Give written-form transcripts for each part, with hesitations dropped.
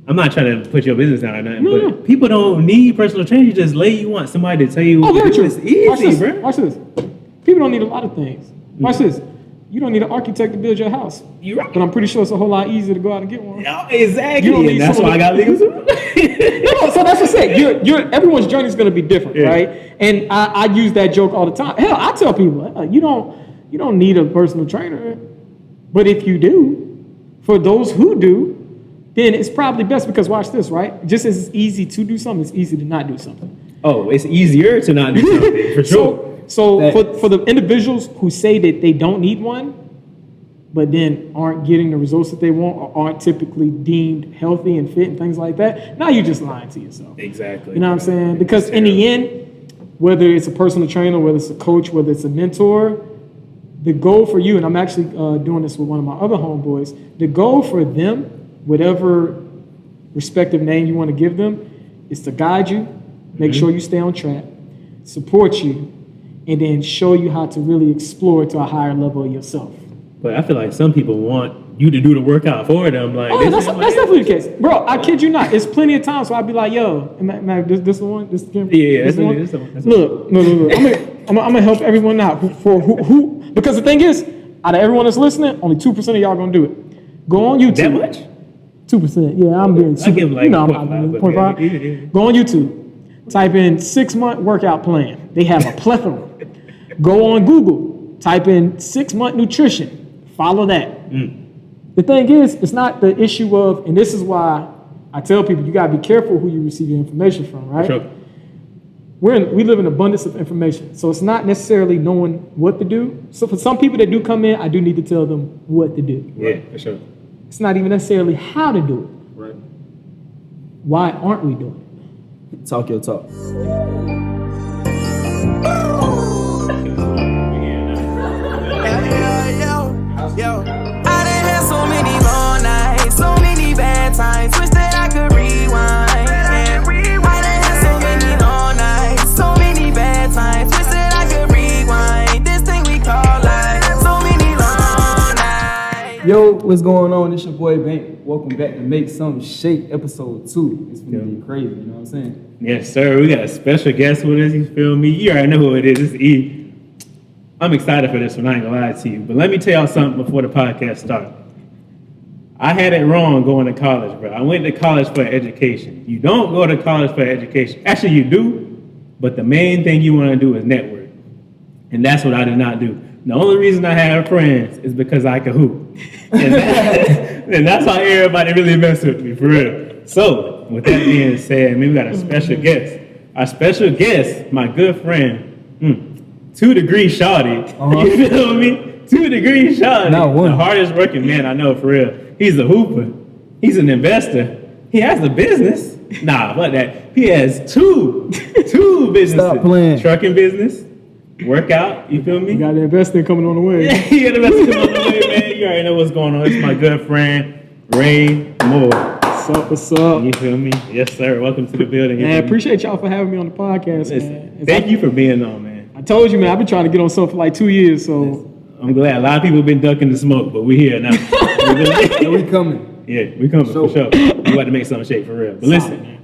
I'm not trying to put your business down or nothing, No. but people don't need personal training. You just lay. You want somebody to tell you. Oh, very true. It's easy, bro. Watch this. People don't need a lot of things. Watch this. You don't need an architect to build your house. You're right. But I'm pretty sure it's a whole lot easier to go out and get one. Yeah, exactly. You don't need And that's why I got legal. No, so that's what I said. Everyone's journey is going to be different, right? And I use that joke all the time. Hell, I tell people, you don't need a personal trainer. But if you do, for those who do, then it's probably best because watch this, right? Just as it's easy to do something, it's easy to not do something. Oh, it's easier to not do something, for sure. So for the individuals who say that they don't need one, but then aren't getting the results that they want or aren't typically deemed healthy and fit and things like that, now you're just lying to yourself. Exactly. You know what I'm saying? Because in the end, whether it's a personal trainer, whether it's a coach, whether it's a mentor, the goal for you, and I'm actually doing this with one of my other homeboys, the goal for them, whatever respective name you want to give them, is to guide you, make sure you stay on track, support you, and then show you how to really explore to a higher level of yourself. But I feel like some people want you to do the workout for them. Like, that's definitely the case. Bro, I kid you not. It's plenty of times where I'd be like, yo, this the one? This the camera? Yeah, that's the one. Look. I'm gonna help everyone out who because the thing is, out of everyone that's listening, only 2% of y'all gonna do it. Go on YouTube. That much? 2%. Yeah, I'm being super. I give like 0.5. Go on YouTube. Type in 6-month workout plan. They have a plethora. Go on Google. Type in 6-month nutrition. Follow that. The thing is, it's not the issue of, and this is why I tell people you gotta be careful who you receive your information from, right? Sure. We live in abundance of information, so it's not necessarily knowing what to do. So for some people that do come in, I do need to tell them what to do. Yeah, for sure. It's not even necessarily how to do it. Right. Why aren't we doing it? Talk your talk. Yo, I done had so many long nights, so many bad times, wish that I could rewind. Yeah. I done had so many long nights, so many bad times, wish that I could rewind. This thing we call life, so many long nights. Yo, what's going on? It's your boy Bank. Welcome back to Make Some Shake, episode 2. It's gonna be crazy, you know what I'm saying? Yes, sir. We got a special guest with us. You feel me? You already know who it is. It's E. I'm excited for this one, I ain't gonna lie to you. But let me tell y'all something before the podcast starts. I had it wrong going to college, bro. I went to college for education. You don't go to college for education. Actually, you do, but the main thing you want to do is network. And that's what I did not do. The only reason I have friends is because I can hoop. And that's how everybody really mess with me, for real. So, with that being said, we got a special guest. Our special guest, my good friend, 2 Degree Shawty. You feel me? 2 Degree Shawty. Not one. The hardest working man I know, for real. He's a hooper. He's an investor. He has a business. Nah, fuck that. He has two businesses. Stop playing. Trucking business, workout. You feel me? You got the investing coming on the way. Yeah, he got the investing coming on the way, man. You already know what's going on. It's my good friend, Ray Moye. What's up? You feel me? Yes, sir. Welcome to the building. Man, I appreciate y'all for having me on the podcast, man. Thank you for being on, man. I told you, man, I've been trying to get on something for like 2 years, so. I'm glad. A lot of people have been ducking the smoke, but we here now. Yeah, we coming. Yeah, we coming for sure. We about to make something shake for real. But listen,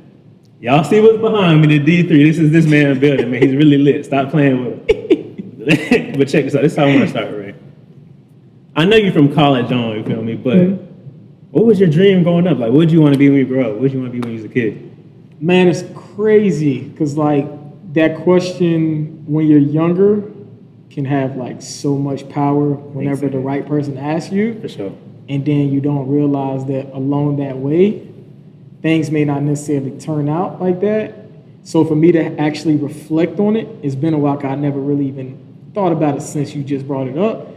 y'all see what's behind me, the D3. This is this man building, man. He's really lit. Stop playing with him. But check this out. This is how I want to start, Ray. I know you're from college on, you feel me? But what was your dream growing up? Like, what did you want to be when you grow up? What did you want to be when you was a kid? Man, it's crazy, because like that question when you're younger can have like so much power whenever the right person asks you. For sure. And then you don't realize that along that way, things may not necessarily turn out like that. So for me to actually reflect on it, it's been a while, 'cause I never really even thought about it since you just brought it up.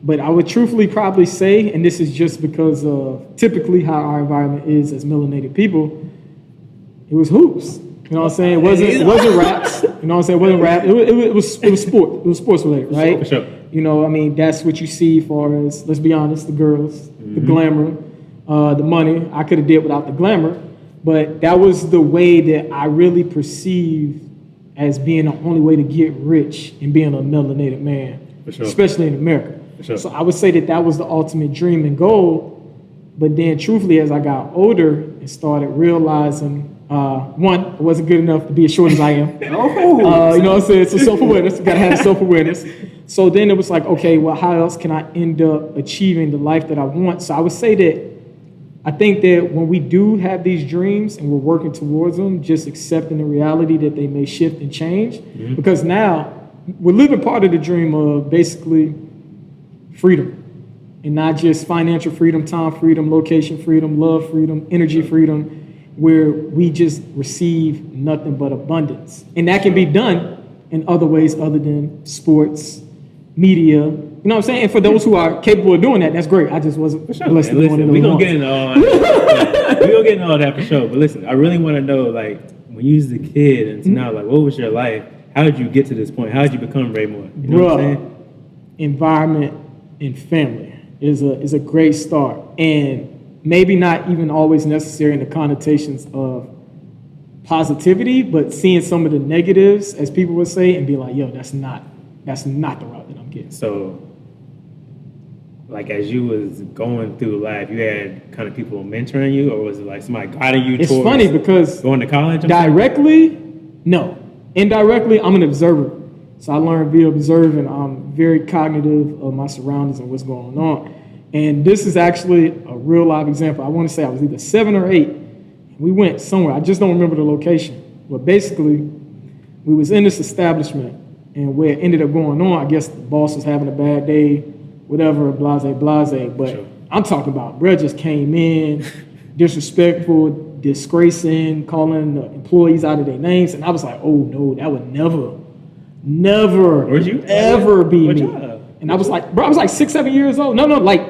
But I would truthfully probably say, and this is just because of typically how our environment is as melanated people, it was hoops. You know what I'm saying? It wasn't raps. You know what I'm saying? It wasn't rap. It was sport. It was sports related, right? For sure. You know, I mean, that's what you see for as, let's be honest, the girls, the glamour, the money. I could have did without the glamour, but that was the way that I really perceived as being the only way to get rich and being a melanated man, For sure. especially in America. For sure. So I would say that was the ultimate dream and goal. But then truthfully, as I got older, and started realizing, one, I wasn't good enough to be as short as I am. You know what I'm saying? So self-awareness, gotta have self-awareness. So then it was like, okay, well, how else can I end up achieving the life that I want? So I would say that I think that when we do have these dreams and we're working towards them, just accepting the reality that they may shift and change, because now we're living part of the dream of basically freedom, and not just financial freedom, time freedom, location freedom, love freedom, energy freedom, where we just receive nothing but abundance. And that can be done in other ways other than sports, media. You know what I'm saying? And for those who are capable of doing that, that's great. I just wasn't blessed to do one of those. We're gonna get into all that for sure. But listen, I really want to know, like, when you was a kid and now, like, what was your life? How did you get to this point? How did you become Ray Moye? You know what I'm saying? Environment and family is a great start, and maybe not even always necessary in the connotations of positivity, but seeing some of the negatives, as people would say, and be like, yo, that's not the route that I'm getting. So, like, as you was going through life, you had kind of people mentoring you, or was it like somebody guiding you It's towards funny because going to college? directly, no. Indirectly, I'm an observer. So I learned via observing. I'm very cognitive of my surroundings and what's going on. And this is actually a real live example. I want to say I was either 7 or 8. We went somewhere. I just don't remember the location. But basically, we was in this establishment, and where it ended up going on, I guess the boss was having a bad day, whatever, blase. But Sure. I'm talking about, bruh just came in, disrespectful, disgracing, calling the employees out of their names. And I was like, oh no, that would never Where'd you? ever be What me. job? And I was like, bro, I was like 6, 7 years old. No, like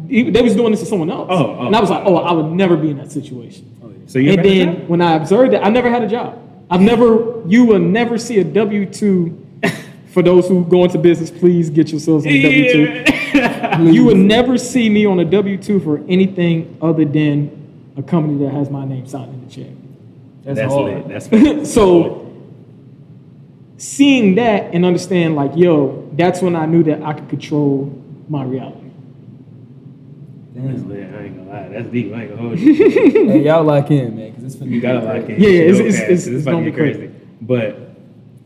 they was doing this to someone else. Oh. And I was like, oh, I would never be in that situation. So you And ever had a then job? when I observed it, I never had a job. You will never see a W-2. For those who go into business, please get yourselves on a W-2. You will never see me on a W-2 for anything other than a company that has my name signed in the check. That's That's hard. lit. That's fair. So seeing that and understand, like, yo, that's when I knew that I could control my reality. That's Damn. lit. I ain't gonna lie. That's deep. I ain't gonna hold you. Hey, y'all lock in, man, because it's finna You gotta lock in. Yeah, It's it's about to gonna get be crazy. But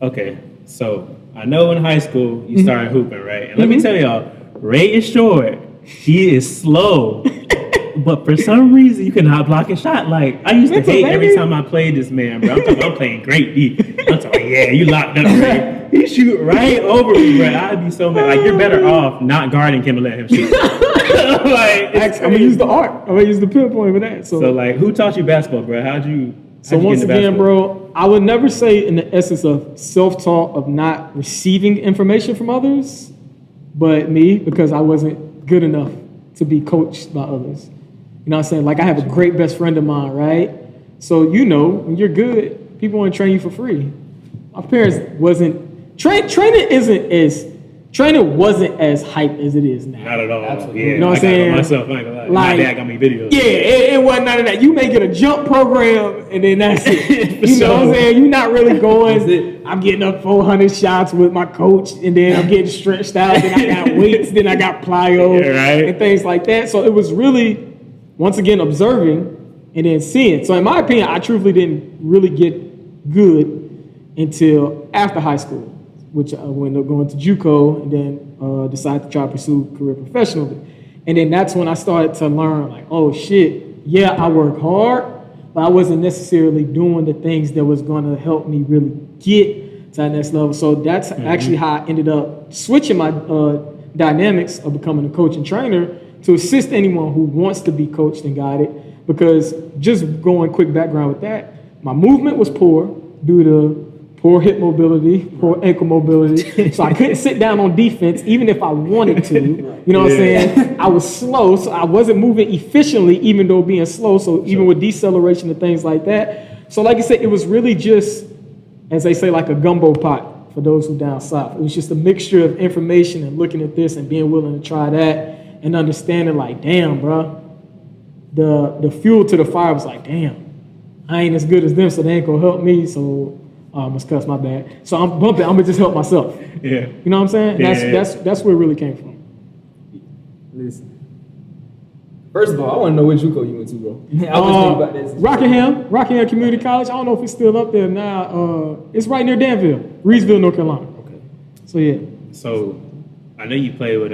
okay, so I know in high school you started hooping, right? And let me tell y'all, Ray is short. He is slow. But for some reason, you cannot block a shot. Like, I used to hate every time I played this man, bro. I'm playing great D. I'm talking, yeah, you locked up, Ray. He shoot right over me, bro. I'd be so mad. Like, you're better off not guarding him and let him shoot. Like, I'm gonna use the art. I'm gonna use the pinpoint for that. So, like, who taught you basketball, bro? How'd you So get once into again, basketball? bro, I would never say in the essence of self-taught of not receiving information from others, but me, because I wasn't good enough to be coached by others. You know what I'm saying? Like, I have a great best friend of mine, right? So, you know, when you're good, people want to train you for free. My parents wasn't, training wasn't as hype as it is now. Not at all. Absolutely. Yeah, You know what I I'm got it saying? myself, I ain't gonna lie. My Like, dad got me videos. Yeah, it wasn't none of that. You may get a jump program and then that's it. You know what I'm sure. saying? You're not really That's going, it. I'm getting up 400 shots with my coach and then I'm getting stretched out. Then I got weights, then I got plyo Yeah, right. and things like that. So it was really, once again, observing and then seeing. So in my opinion, I truthfully didn't really get good until after high school, which I wound up going to JUCO and then decided to try to pursue career professionally. And then that's when I started to learn, like, oh shit, yeah, I work hard, but I wasn't necessarily doing the things that was going to help me really get to that next level. So that's actually how I ended up switching my dynamics of becoming a coach and trainer to assist anyone who wants to be coached and guided. Because just going quick background with that, my movement was poor due to poor hip mobility, poor ankle mobility. So I couldn't sit down on defense even if I wanted to. You know what I'm saying? I was slow, so I wasn't moving efficiently even though being slow. So even with deceleration and things like that. So like I said, it was really just, as they say, like a gumbo pot for those who down south. It was just a mixture of information and looking at this and being willing to try that and understanding like, damn, bro, the fuel to the fire was like, damn, I ain't as good as them, so they ain't gonna help me. So I must cuss, my bad. So I'm bumping. I'm gonna just help myself. Yeah. You know what I'm saying? Yeah. That's where it really came from. Listen, First of all, I want to know what JUCO you went to, bro. I was thinking about this. Rockingham Community College. I don't know if it's still up there now. It's right near Danville, Reedsville, North Carolina. Okay. So yeah. So, I know you played with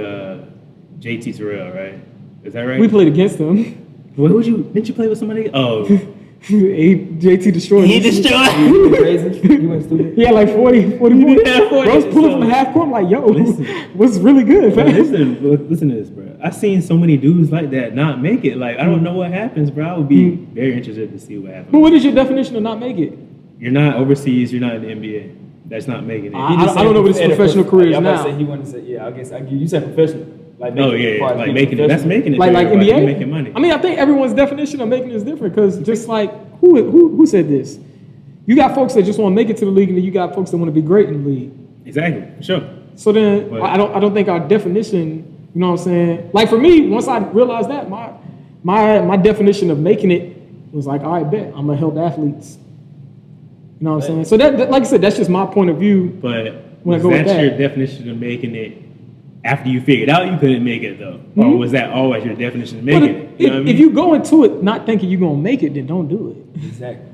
JT Terrell, right? Is that right? We played against them. What didn't you play with somebody? Oh, JT destroyed. he destroyed. He went crazy. He went stupid. He had like 40 points. had 40. Bro was pulling from the half court. I'm like, yo, was really good, Bro, man. listen to this, bro. I've seen so many dudes like that not make it. Like, I don't know what happens, bro. I would be very interested to see what happens. But what is your definition of not make it? You're not overseas. You're not in the NBA. That's not making it. I don't know what his professional career is now. Say he wanted to say, yeah, I guess you said professional. Like Like making it. That's making it. Like Everybody NBA? making money. I mean, I think everyone's definition of making it is different because just like, who said this? You got folks that just want to make it to the league, and then you got folks that want to be great in the league. Exactly. For sure. So then But- I don't think our definition, you know what I'm saying? Like for me, once I realized that, my definition of making it was like, all right, bet I'm gonna help athletes. You know what I'm saying? So that, like I said, that's just my point of view. But When I was go with that that. your definition of making it after you figured out you couldn't make it, though? Or was that always your definition of But making it? You know what I mean? if you go into it not thinking you're gonna make it, then don't do it. Exactly.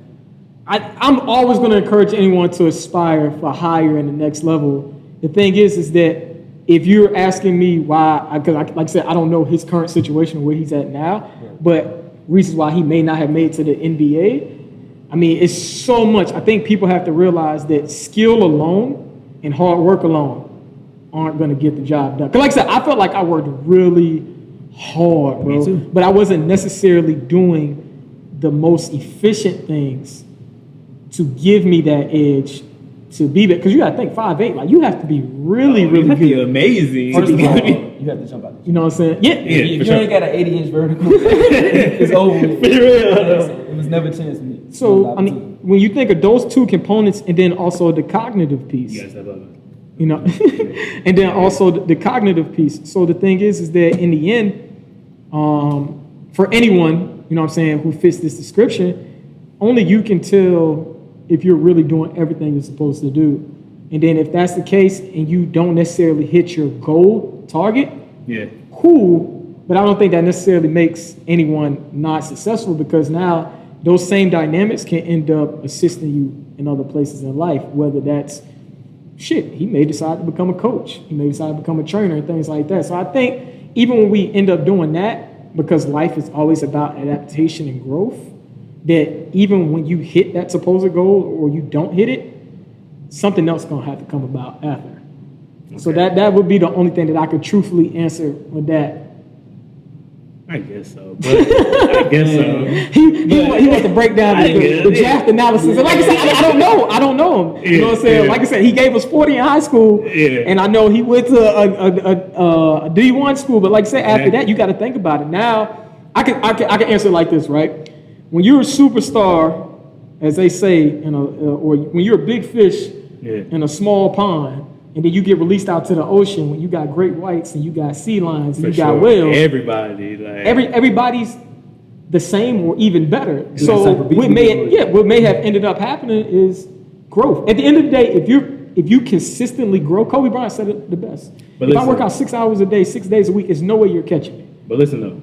I'm always going to encourage anyone to aspire for higher in the next level. The thing is that if you're asking me why, because like I said, I don't know his current situation or where he's at now, but reasons why he may not have made it to the NBA. I mean, it's so much. I think people have to realize that skill alone and hard work alone aren't going to get the job done. Because like I said, I felt like I worked really hard, bro. Me too. But I wasn't necessarily doing the most efficient things to give me that edge to be there. Because you got to think 5'8", like you have to be really You really have to be good. amazing. First of You all, gotta be- you have to jump out. You know what I'm saying? Yeah. Yeah, If for you ain't sure. got an 80-inch vertical, it's over. with. For real. It was never a chance for me. So I mean, when you think of those two components, and then also the cognitive piece, You guys have a you know, and then also the cognitive piece. So the thing is that in the end, for anyone, you know what I'm saying, who fits this description, only you can tell if you're really doing everything you're supposed to do. And then if that's the case and you don't necessarily hit your goal target, yeah. cool, but I don't think that necessarily makes anyone not successful, because now those same dynamics can end up assisting you in other places in life, whether that's he may decide to become a coach, he may decide to become a trainer and things like that. So I think even when we end up doing that, because life is always about adaptation and growth, that even when you hit that supposed goal or you don't hit it, something else is going to have to come about after. So Okay. that would be the only thing that I could truthfully answer with that. I guess so. But I guess so. He wants to break down the draft analysis. And like I said, I don't know him. You know what I'm saying? Yeah. Like I said, he gave us 40 in high school, Yeah. and I know he went to a D1 school. But like I said, after that, you got to think about it. Now, I can answer it like this, right? When you're a superstar, as they say, or when you're a big fish in a small pond, and then you get released out to the ocean when you got great whites and you got sea lions and For you got sure. whales. Everybody. Like, Everybody's the same or even better. type So of beat what you may go. what may have ended up happening is growth. At the end of the day, if you consistently grow, Kobe Bryant said it the best. But If I listen. work out 6 hours a day, 6 days a week, there's no way you're catching me. But listen though,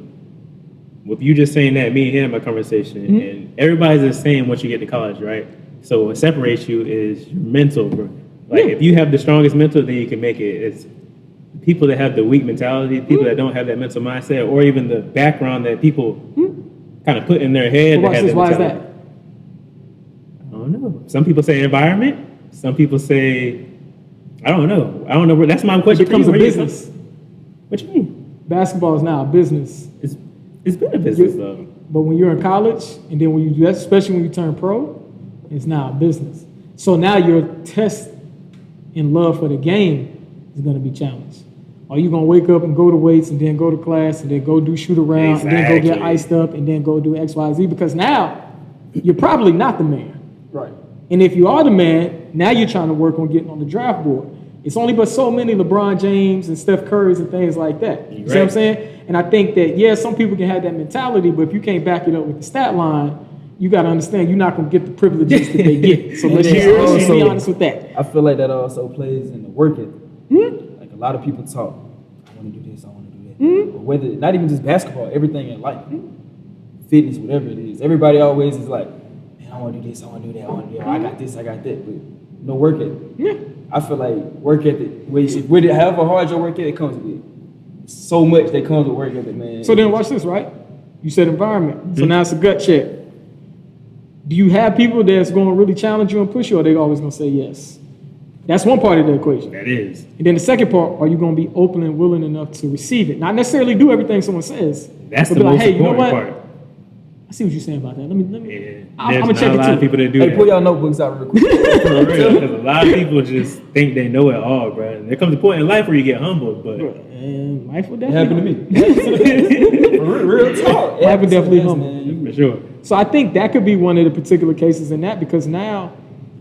with you just saying that, me and him had a conversation, and everybody's just saying once you get to college, right? So what separates you is your mental, bro. Like if you have the strongest mental, then you can make it. It's people that have the weak mentality, people that don't have that mental mindset, or even the background that people kind of put in their head. But watch that have this, that why is mentality. that? I don't know. Some people say environment. Some people say, I don't know. I don't know. That's my It question. becomes for a you. business. What you mean? Basketball is now a business. It's been a business though. But when you're in college, and then when you, especially when you turn pro, it's now a business. So now your test in love for the game is going to be challenged. Are you going to wake up and go to weights and then go to class and then go do shoot around and then go get Exactly. iced up and then go do X, Y, Z? Because now you're probably not the man. Right. And if you are the man, now you're trying to work on getting on the draft board. It's only but so many LeBron James and Steph Currys and things like that. You see what I'm saying? And I think that, yeah, some people can have that mentality, but if you can't back it up with the stat line, you got to understand you're not going to get the privileges that they get. So let's just be honest with that. I feel like that also plays in the work ethic. Like a lot of people talk, I want to do this, I want to do that. Whether not even just basketball, everything in life, fitness, whatever it is. Everybody always is like, man, I want to do this, I want to do that, I want to do that. I got this, I got that, but no work ethic. Yeah. I feel like work ethic, however hard your work ethic comes with, so much that comes with work ethic, man. So then watch this, right? You said environment. So now it's a gut check. Do you have people that's going to really challenge you and push you, or are they always going to say yes? That's one part of the equation. That is. And then the second part, are you going to be open and willing enough to receive it? Not necessarily do everything someone says. That's but the be like, most hey, you know important what? part. I see what you're saying about that. Let me. Yeah. I'm There's gonna check not a lot it of too. people that do Hey, that. pull y'all notebooks out real quick. For real, because a lot of people just think they know it all, bro. And there comes a point in life where you get humbled, but And life will It definitely happened to me. For real talk. It Life would happened to definitely us, humble. man. for sure. So I think that could be one of the particular cases in that, because now,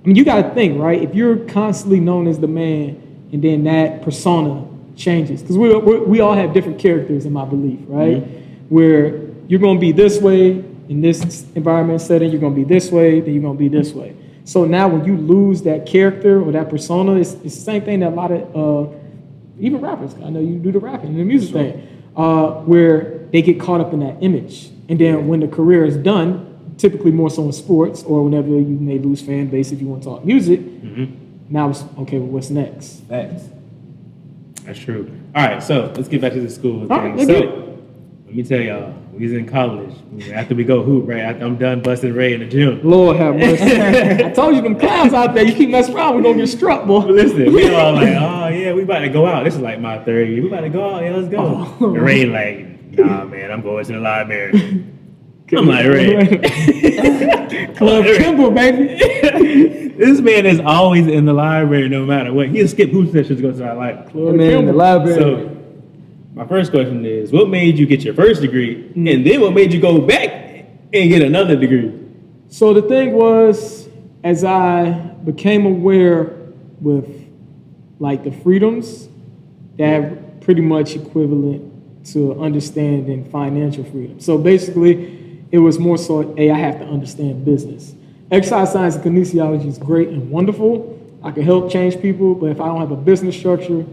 I mean, you got to think, right? If you're constantly known as the man, and then that persona changes, because we all have different characters, in my belief, right? Where you're going to be this way in this environment setting, you're going to be this way, then you're going to be this way. So now when you lose that character or that persona, it's the same thing that a lot of even rappers, I know you do the rapping and the music thing, where they get caught up in that image. And then when the career is done, typically more so in sports or whenever you may lose fan base if you want to talk music, now it's, okay, well, what's next? Facts. That's true. All right, so let's get back to the school thing. All right, let's get it. Let me tell y'all, we was in college. After we go hoop, right? After I'm done busting Ray in the gym. Lord have mercy. I told you them clowns out there, you keep messing around, we're going to get struck, boy. But listen, we all like, oh yeah, we about to go out. This is like my third year. We about to go out. Yeah, let's go. And Ray like, nah, man, I'm going to the library. I'm like, Ray. Club Kimball, baby. This man is always in the library no matter what. He'll skip hoop sessions to go to the library. Club Man, in the Kimball. library. So, my first question is, what made you get your first degree? And then what made you go back and get another degree? So the thing was, as I became aware with like the freedoms, that pretty much equivalent to understanding financial freedom. So basically, it was more so, hey, I have to understand business. Exercise science and kinesiology is great and wonderful. I can help change people, but if I don't have a business structure,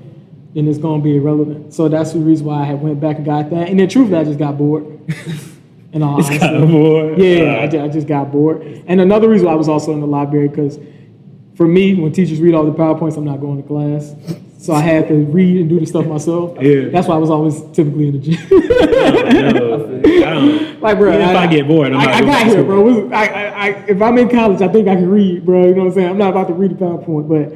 then it's going to be irrelevant. So that's the reason why I had went back and got that. And then truthfully, I just got bored. And all Just got honesty. bored. Yeah, I just got bored. And another reason why I was also in the library, because for me, when teachers read all the PowerPoints, I'm not going to class. So I had to read and do the stuff myself. Yeah. That's why I was always typically in the gym. I don't. Like, bro, Even if I get bored, I'm not I going got to here, school. bro. If I'm in college, I think I can read, bro. You know what I'm saying? I'm not about to read the PowerPoint, but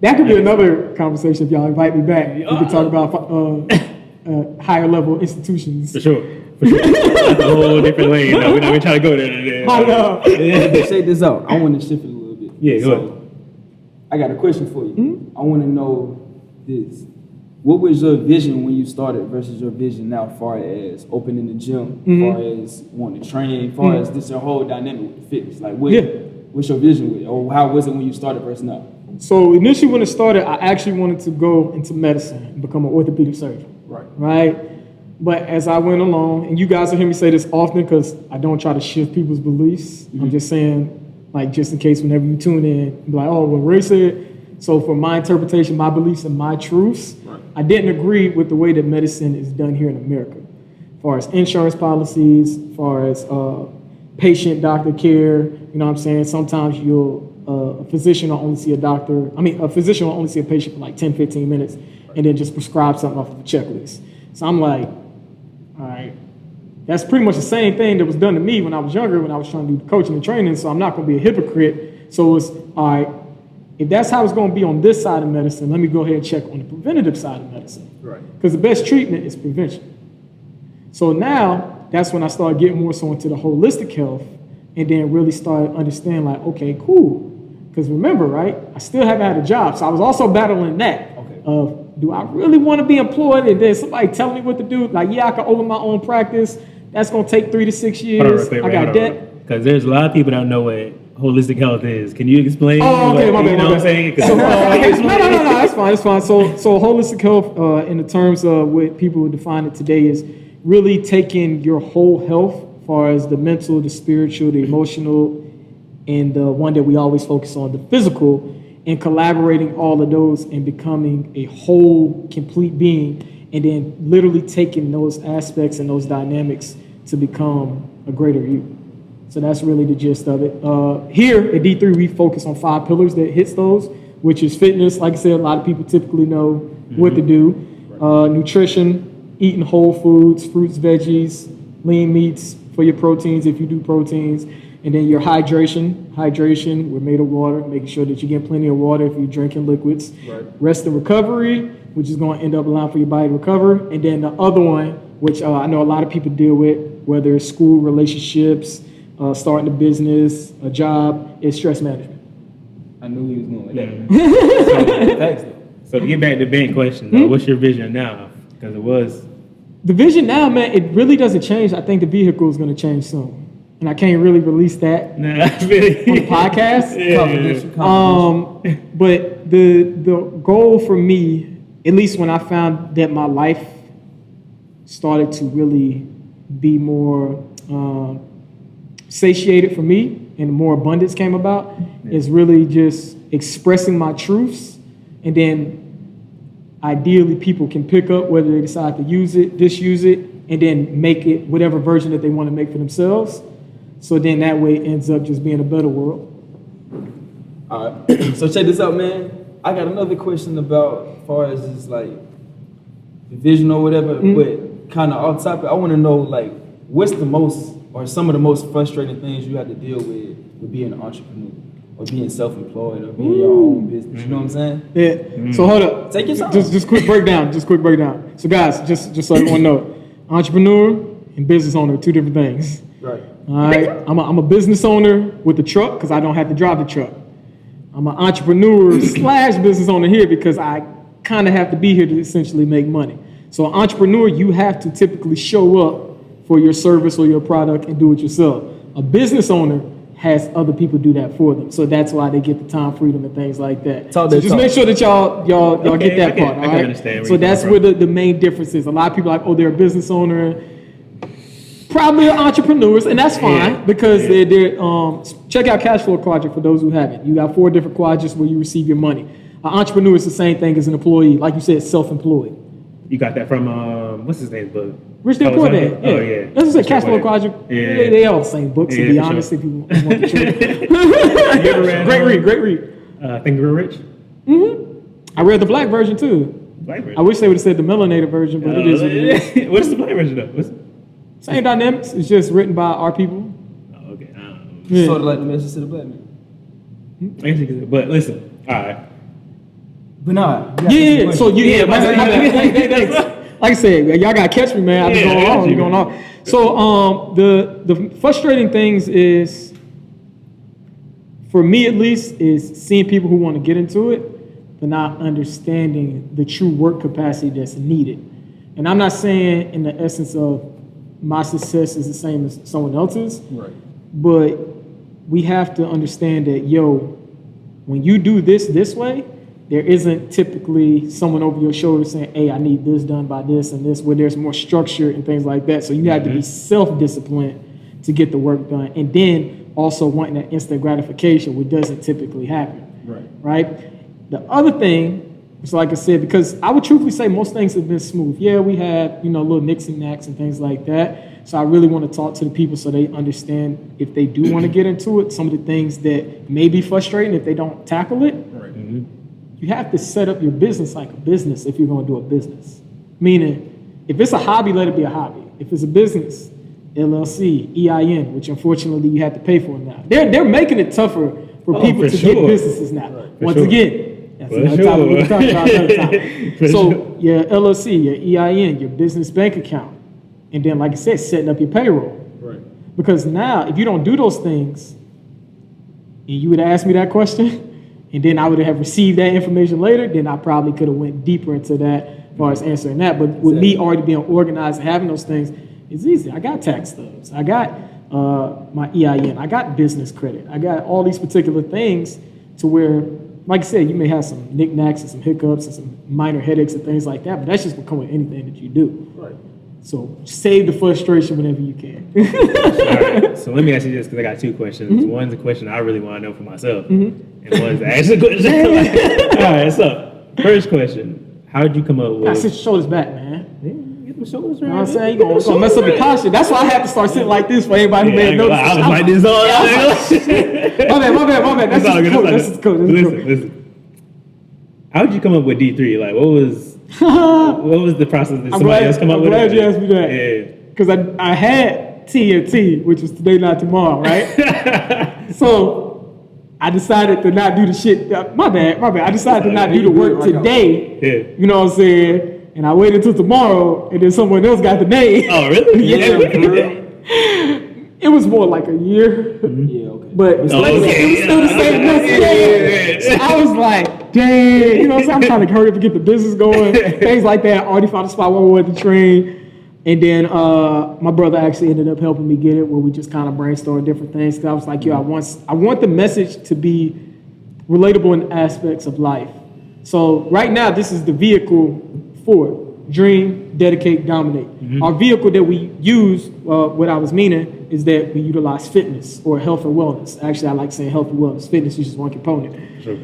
that could be another conversation if y'all invite me back. We could talk about higher level institutions. For sure. That's a whole different lane. No, we're not even trying to go there today. I know. Check this out. I want to shift it a little bit. Yeah, go ahead. I got a question for you. I want to know this. What was your vision when you started versus your vision now, as far as opening the gym, as far as wanting to train, as far as this your whole dynamic with the fitness? Like, what's your vision with it? Or how was it when you started versus now? So initially when it started, I actually wanted to go into medicine and become an orthopedic surgeon. Right? But as I went along, and you guys will hear me say this often because I don't try to shift people's beliefs. I'm just saying, like, just in case whenever you tune in, be like, oh, well, Ray said. So for my interpretation, my beliefs, and my truths, I didn't agree with the way that medicine is done here in America. As far as insurance policies, as far as patient-doctor care, you know what I'm saying? Sometimes a physician will only see a physician will only see a patient for like 10, 15 minutes and then just prescribe something off of a checklist. So I'm like, all right, that's pretty much the same thing that was done to me when I was younger, when I was trying to do coaching and training, so I'm not going to be a hypocrite. So it's, all right, if that's how it's going to be on this side of medicine, let me go ahead and check on the preventative side of medicine. Because the best treatment is prevention. So now, that's when I started getting more so into the holistic health and then really started understanding like, okay, cool. Because remember, right, I still haven't had a job. So I was also battling that of, do I really want to be employed? And then somebody telling me what to do. Like, yeah, I can open my own practice. That's going to take 3 to 6 years. I got debt. Because there's a lot of people that don't know what holistic health is. Can you explain? Oh, okay, my bad, you know what I'm saying? So, no, that's fine. So holistic health, in the terms of what people would define it today, is really taking your whole health, as far as the mental, the spiritual, the emotional, and the one that we always focus on, the physical, and collaborating all of those and becoming a whole, complete being, and then literally taking those aspects and those dynamics to become a greater you. So that's really the gist of it. Here at D3, we focus on 5 pillars that hits those, which is fitness. Like I said, a lot of people typically know what to do. Nutrition, eating whole foods, fruits, veggies, lean meats for your proteins if you do proteins. And then your hydration. Hydration, we're made of water, making sure that you get plenty of water if you're drinking liquids. Right. Rest and recovery, which is going to end up allowing for your body to recover. And then the other one, which I know a lot of people deal with, whether it's school, relationships, starting a business, a job, is stress management. I knew he was going with that. Thanks. So to get back to the bank question, though, what's your vision now? Because it was. The vision now, man, it really doesn't change. I think the vehicle is going to change soon. And I can't really release that Nah, on the podcast. Confidential. But the goal for me, at least when I found that my life started to really be more satiated for me and more abundance came about, is really just expressing my truths, and then ideally people can pick up whether they decide to use it, disuse it, and then make it whatever version that they want to make for themselves. So then that way it ends up just being a better world. All right. So check this out, man. I got another question about as far as just like the vision or whatever, but kind of off topic. I want to know like what's the most or some of the most frustrating things you have to deal with being an entrepreneur or being self-employed or being your own business. You know what I'm saying? Yeah. So hold up. Take your time. Just quick breakdown. So guys, just so everyone know, entrepreneur and business owner are 2 different things. Right. All right. I'm a business owner with the truck because I don't have to drive the truck. I'm an entrepreneur / business owner here because I kind of have to be here to essentially make money. So an entrepreneur, you have to typically show up for your service or your product and do it yourself. A business owner has other people do that for them. So that's why they get the time freedom and things like that. Talk So that just talk. make sure that y'all get that part. I All can right. understand where So you're that's coming where the main difference is. A lot of people are like, oh, they're a business owner. Probably entrepreneurs, and that's fine because they're check out cash flow quadrant for those who haven't. You got 4 different quadrants where you receive your money. An entrepreneur is the same thing as an employee, like you said, self-employed. You got that from what's his name book? Rich Dad Poor Dad. Oh yeah. That's what I said, cash flow quadrant. Yeah. They all the same books, to Yeah, be for honest, sure. if you want the truth. You ever read, Great read. Think and Grow Rich? I read the black version too. Black version. I wish they would have said the melanated version, but it is what it is. What's the black version though? Same dynamics. It's just written by our people. Oh, okay. I don't know. Yeah. Sort of like the message to the black man. I guess you could- But listen, all right. But nah. Yeah, so Yeah, like I said, y'all gotta catch me, man. I'm Yeah, going I got on, you, going man. on. So the frustrating things is, for me at least, is seeing people who want to get into it, but not understanding the true work capacity that's needed. And I'm not saying in the essence of my success is the same as someone else's, Right. but we have to understand that, when you do this way, there isn't typically someone over your shoulder saying, hey, I need this done by this and this, where there's more structure and things like that. So you have to be self-disciplined to get the work done. And then also wanting that instant gratification, which doesn't typically happen. Right? The other thing is, like I said, because I would truthfully say most things have been smooth. Yeah, we have, little nicks and knacks and things like that. So I really want to talk to the people so they understand if they do want to get into it, some of the things that may be frustrating if they don't tackle it. Right. You have to set up your business like a business if you're going to do a business. Meaning, if it's a hobby, let it be a hobby. If it's a business, LLC, EIN, which unfortunately you have to pay for now. They're making it tougher for people for to sure. get businesses now. Once sure. again, that's For another topic we can talk about another time. For So sure. your LLC, your EIN, your business bank account, and then, like I said, setting up your payroll. Right. Because now, if you don't do those things, and you would ask me that question, and then I would have received that information later, then I probably could have went deeper into that as far as answering that. But with me already being organized and having those things, it's easy. I got tax stubs. I got my EIN. I got business credit. I got all these particular things to where, like I said, you may have some knickknacks and some hiccups and some minor headaches and things like that, but that's just becoming anything that you do. Right. So save the frustration whenever you can. All right. So let me ask you this because I got 2 questions. One's a question I really want to know for myself, and one's actually a question. All right. So first question: how did you come up I with? sit your shoulders back, man. sure what's You know what I'm right. saying? You're gonna mess up your posture. That's why I have to start sitting like this for anybody who may have noticed. I was like this all. My bad. That's just cool. That's just cool. Listen. How did you come up with D3? Like, what was the process? Did somebody else come up with it? I'm glad you asked me that. Yeah. Because I had TNT, which is today, not tomorrow, right? So I decided to not do the shit. My bad. I decided to not do the work today. Yeah. You know what I'm saying? And I waited until tomorrow, and then someone else got the name. Oh, really? Yeah. It was more like a year. Yeah, okay. But it was still the same message. So I was like, dang, you know what I'm saying? I'm trying to hurry up and get the business going. Things like that. I already found a spot where we wanted to train. And then my brother actually ended up helping me get it, where we just kind of brainstormed different things. Cause I was like, yo, I want the message to be relatable in aspects of life. So right now, this is the vehicle for it. Dream, dedicate, dominate. Our vehicle that we use, what I was meaning, is that we utilize fitness or health and wellness. Actually, I like saying health and wellness. Fitness is just one component. Sure.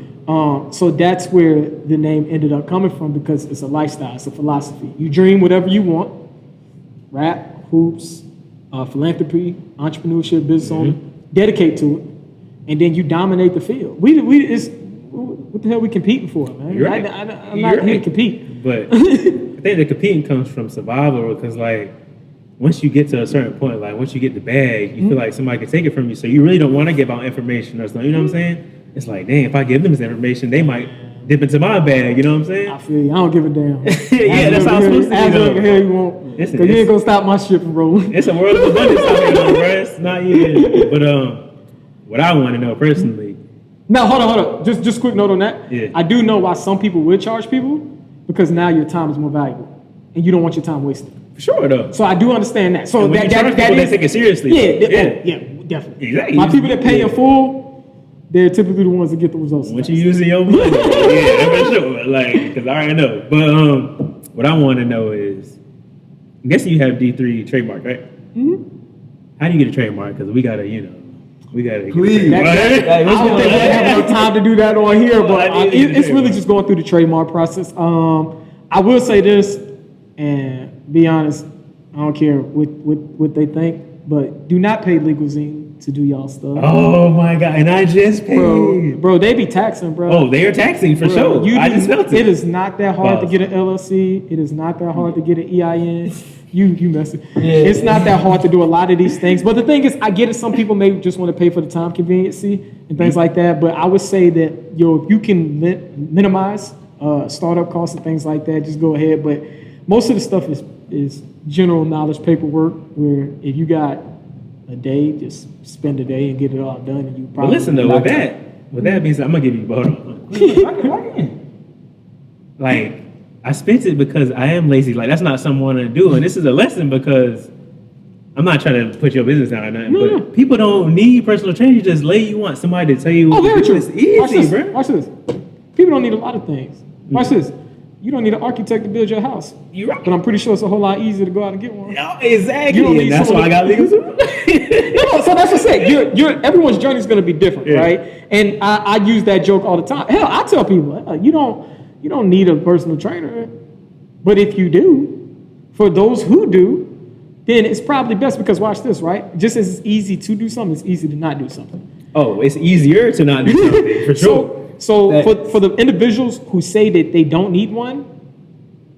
So that's where the name ended up coming from, because it's a lifestyle, it's a philosophy. You dream whatever you want. Rap, hoops, philanthropy, entrepreneurship, business owner, dedicate to it, and then you dominate the field. What the hell we competing for, man? You're right. I'm not here to compete. But I think the competing comes from survival, because like once you get to a certain point, like once you get the bag, you feel like somebody can take it from you. So you really don't want to give out information or something. You know what I'm saying? It's like, dang, if I give them this information, they might dip into my bag. You know what I'm saying? I feel you. I don't give a damn. Yeah, that's how it's supposed to be. Ask whatever the hell you want. Listen, Because you ain't gonna stop my ship from rolling. It's a world of abundance out here, though, bro. It's not even. But what I want to know personally. Now, hold on. Just quick note on that. Yeah. I do know why some people would charge people, because now your time is more valuable, and you don't want your time wasted. For sure, though. So I do understand that. So And when you charge people, they take it seriously. Yeah, definitely. Exactly. My people that pay in full, they're typically the ones that get the results. What you using your money? Yeah, for sure. Like, because I already know. But what I want to know is, I'm guessing you have D3 trademark, right? How do you get a trademark? Because we gotta Please. Get I don't think we have enough time to do that on here, but I need it's to really do. just going through the trademark process. I will say this, and be honest, I don't care what they think, but do not pay LegalZine to do y'all stuff. Oh my God! And I just paid. Bro, they be taxing, bro. Oh, they are taxing for Bro, sure. I just felt it. It is not that hard to Pause. get an LLC. It is not that hard to get an EIN. You messing. Yeah. It's not that hard to do a lot of these things. But the thing is, I get it. Some people may just want to pay for the time conveniency and things like that. But I would say that if you can minimize startup costs and things like that, just go ahead. But most of the stuff is general knowledge paperwork, where if you got a day, just spend a day and get it all done, and you But probably. listen though, with that being said, I'm gonna give you hold on. Like, I spent it because I am lazy. Like, that's not something I want to do. And this is a lesson, because I'm not trying to put your business down or nothing, but people don't need personal training. You just you want somebody to tell you. Oh, very true. It's easy, Watch this. bro. Watch this. People don't need a lot of things. Watch this. You don't need an architect to build your house. You right. But I'm pretty sure it's a whole lot easier to go out and get one. Yeah, exactly. You don't need And that's why someone I got legal. No, so that's what I said. Everyone's journey is going to be different, Yeah. right? And I use that joke all the time. Hell, I tell people, you don't need a personal trainer. But if you do, for those who do, then it's probably best, because watch this, right? Just as it's easy to do something, it's easy to not do something. Oh, it's easier to not do something, for sure. So for the individuals who say that they don't need one,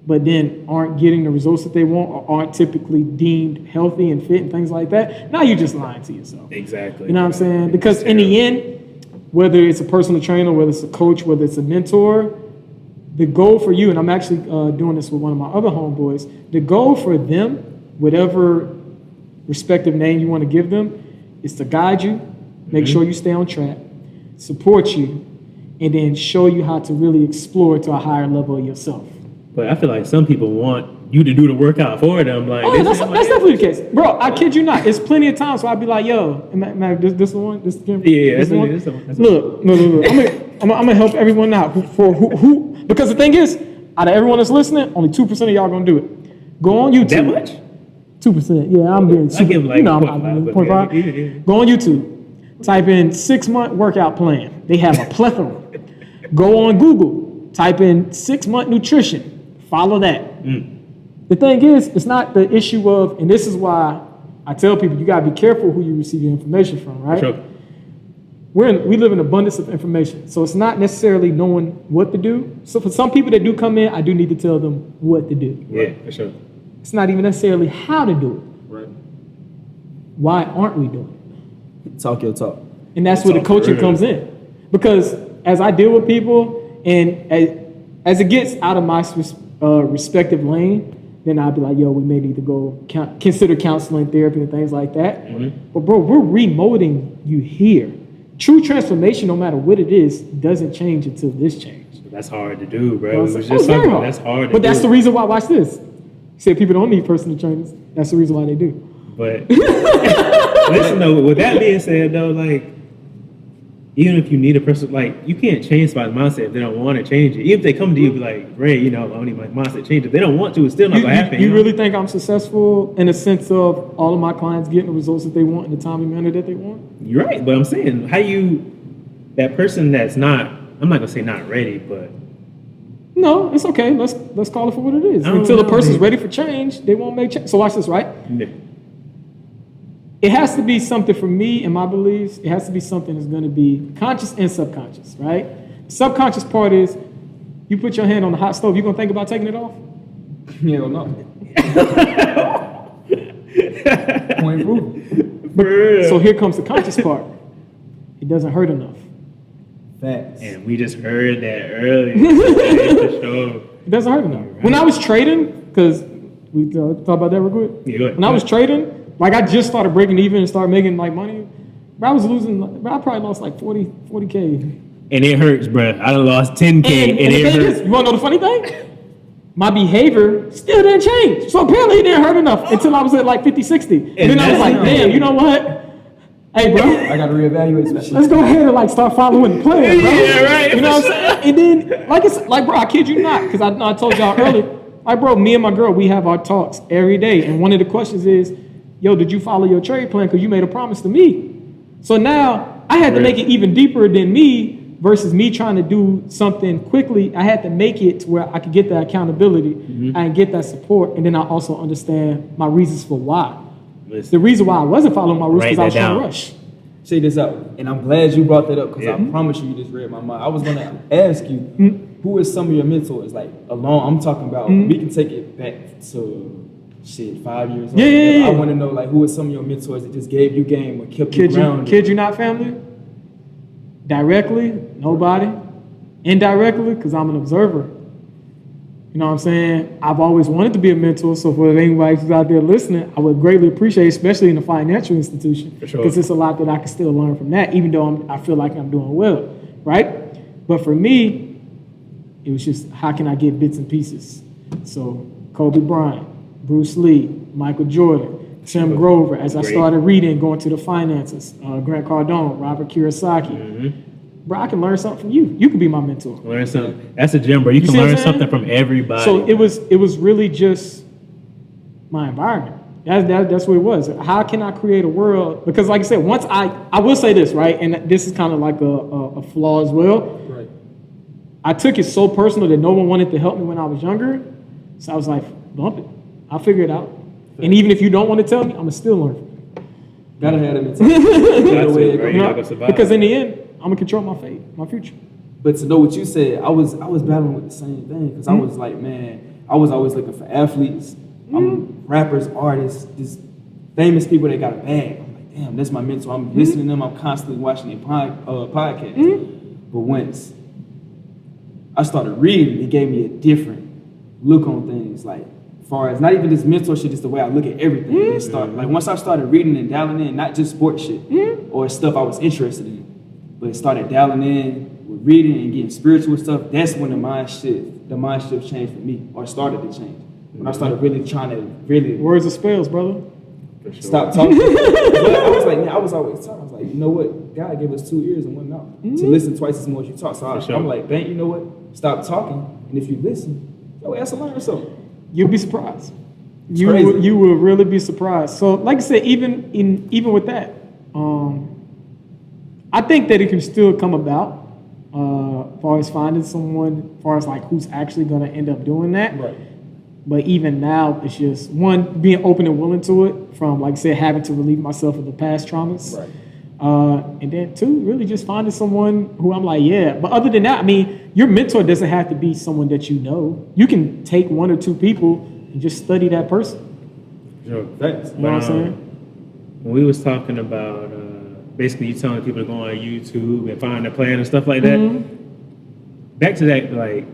but then aren't getting the results that they want, or aren't typically deemed healthy and fit and things like that, now you're just lying to yourself. Exactly. You know what I'm saying? Because in the end, whether it's a personal trainer, whether it's a coach, whether it's a mentor, the goal for you, and I'm actually doing this with one of my other homeboys, the goal for them, whatever respective name you want to give them, is to guide you, make sure you stay on track, support you, and then show you how to really explore to a higher level of yourself. But I feel like some people want you to do the workout for them. Like, Oh, that's definitely the case. Bro, I kid you not. It's plenty of times where I'd be like, yo, this the one? This the camera? Yeah, This that's the one? what it is. That's what it Look. I'm gonna help everyone out. Who? Because the thing is, out of everyone that's listening, only 2% of y'all gonna do it. Go on YouTube. That much? 2%. Yeah, I'm being. I give them like I'm 0.5, but 0.5. yeah. Go on YouTube. Type in 6-month workout plan. They have a plethora. Go on Google. Type in 6-month nutrition. Follow that. The thing is, it's not the issue of, and this is why I tell people you gotta be careful who you receive your information from, right? Sure. We live in abundance of information, so it's not necessarily knowing what to do. So for some people that do come in, I do need to tell them what to do. Yeah, for sure. It's not even necessarily how to do it. Right. Why aren't we doing it? Talk your talk. And that's where the Talk coaching real. comes in. Because as I deal with people, and as it gets out of my respective lane, then I'll be like, yo, we may need to go consider counseling, therapy, and things like that. Mm-hmm. But bro, we're remolding you here. True transformation, no matter what it is, doesn't change until this change. That's hard to do, bro. You know It's what I'm just saying? something Very that's hard to But do. that's the reason why, watch this. You said people don't need personal trainers. That's the reason why they do. But listen though, with that being said though, like even if you need a person, like you can't change somebody's mindset if they don't want to change it. Even if they come to you, be like, Ray, you know, I need my mindset change. If they don't want to, it's still not gonna happen. You know? really think I'm successful in the sense of all of my clients getting the results that they want in the timely manner that they want? You're right, but I'm saying that person that's not, I'm not gonna say not ready, but No, it's okay. Let's call it for what it is. I don't Until the know, person's man. ready for change, they won't make change. So watch this, right? yeah. It has to be something for me and my beliefs. It has to be something that's going to be conscious and subconscious, right? Subconscious part is you put your hand on the hot stove. You gonna think about taking it off? Hell no. Point proven. For real. So here comes the conscious part. It doesn't hurt enough. Facts. And we just heard that earlier. For sure. It doesn't hurt enough. When I was trading, because we talk about that real quick. Yeah, go ahead. When I was trading, like I just started breaking even and started making like money. But I was losing. But I probably lost like 40K. And it hurts, bro. I done lost 10K and, And the it thing hurts. is, you wanna know the funny thing? My behavior still didn't change. So apparently it didn't hurt enough until I was at like 50, 60. And then I was like, damn, you know what? Hey, bro, I gotta reevaluate some shit. let's go ahead and like start following the plan, bro. Yeah, right. You know what I'm saying? And then, like, bro, I kid you not, because I told y'all earlier, like, bro, me and my girl, we have our talks every day. And one of the questions is, yo, did you follow your trade plan? Because you made a promise to me. So now I had to make it even deeper than me versus me trying to do something quickly. I had to make it to where I could get that accountability and get that support. And then I also understand my reasons for why. Listen, The reason why I wasn't following my rules Write because I was that trying to down. rush. Check this out, and I'm glad you brought that up because Yeah. I promise you just read my mind. I was gonna ask you, who is some of your mentors? Like alone, I'm talking about. We can take it back to 5 years old. Yeah. I want to know like who is some of your mentors that just gave you game or kept you grounded. Kid you not, family? Directly, nobody. Indirectly, because I'm an observer. You know what I'm saying? I've always wanted to be a mentor, so for anybody who's out there listening, I would greatly appreciate, especially in a financial institution, For sure. because it's a lot that I can still learn from that, even though I feel like I'm doing well, right? But for me, it was just how can I get bits and pieces? So Kobe Bryant, Bruce Lee, Michael Jordan, Tim Grover, as I Great. started reading, going to the finances, Grant Cardone, Robert Kiyosaki. Bro, I can learn something from you. You could be my mentor. learn something. That's a gem, bro. You see can what I'm learn saying? something from everybody. So it was really just my environment. That's what it was. How can I create a world? Because like I said, once I will say this, right? And this is kind of like a flaw as well. Right. I took it so personal that no one wanted to help me when I was younger. So I was like, bump it. I'll figure it out. And even if you don't want to tell me, I'm gonna still learn. Gotta have them mentality. That's Way it, to right? go. You're not gonna survive. Because in the end, I'm gonna control my fate, my future. But to know what you said, I was battling with the same thing because I was like, man, I was always looking for athletes, rappers, artists, just famous people that got a bag. I'm like, damn, that's my mentor. I'm listening to them. I'm constantly watching their podcast. But once I started reading, it gave me a different look on things. Like, as far as not even just mentorship, just the way I look at everything. It started, like once I started reading and dialing in, not just sports shit or stuff I was interested in, but it started dialing in with reading and getting spiritual stuff. That's when the mind shift changed for me, or started to change. When I started really trying to really Words of spells, brother. For sure. stop talking. But I was like, man, I was always talking. I was like, you know what? God gave us 2 ears and 1 mouth to listen twice as much as you talk. So sure. I'm like, Bank, you know what? Stop talking, and if you listen, yo, ask to learn something. You'll be surprised. crazy. You will really be surprised. So, like I said, even with that, I think that it can still come about. As far as finding someone, as far as like who's actually going to end up doing that. Right. But even now, it's just one, being open and willing to it from, like I said, having to relieve myself of the past traumas. Right. And then two, really just finding someone who I'm like, yeah. But other than that, I mean, your mentor doesn't have to be someone that you know. You can take one or two people and just study that person. Sure. Thanks. You know what I'm saying? When we was talking about basically you telling people to go on YouTube and find a plan and stuff like that, back to that, like,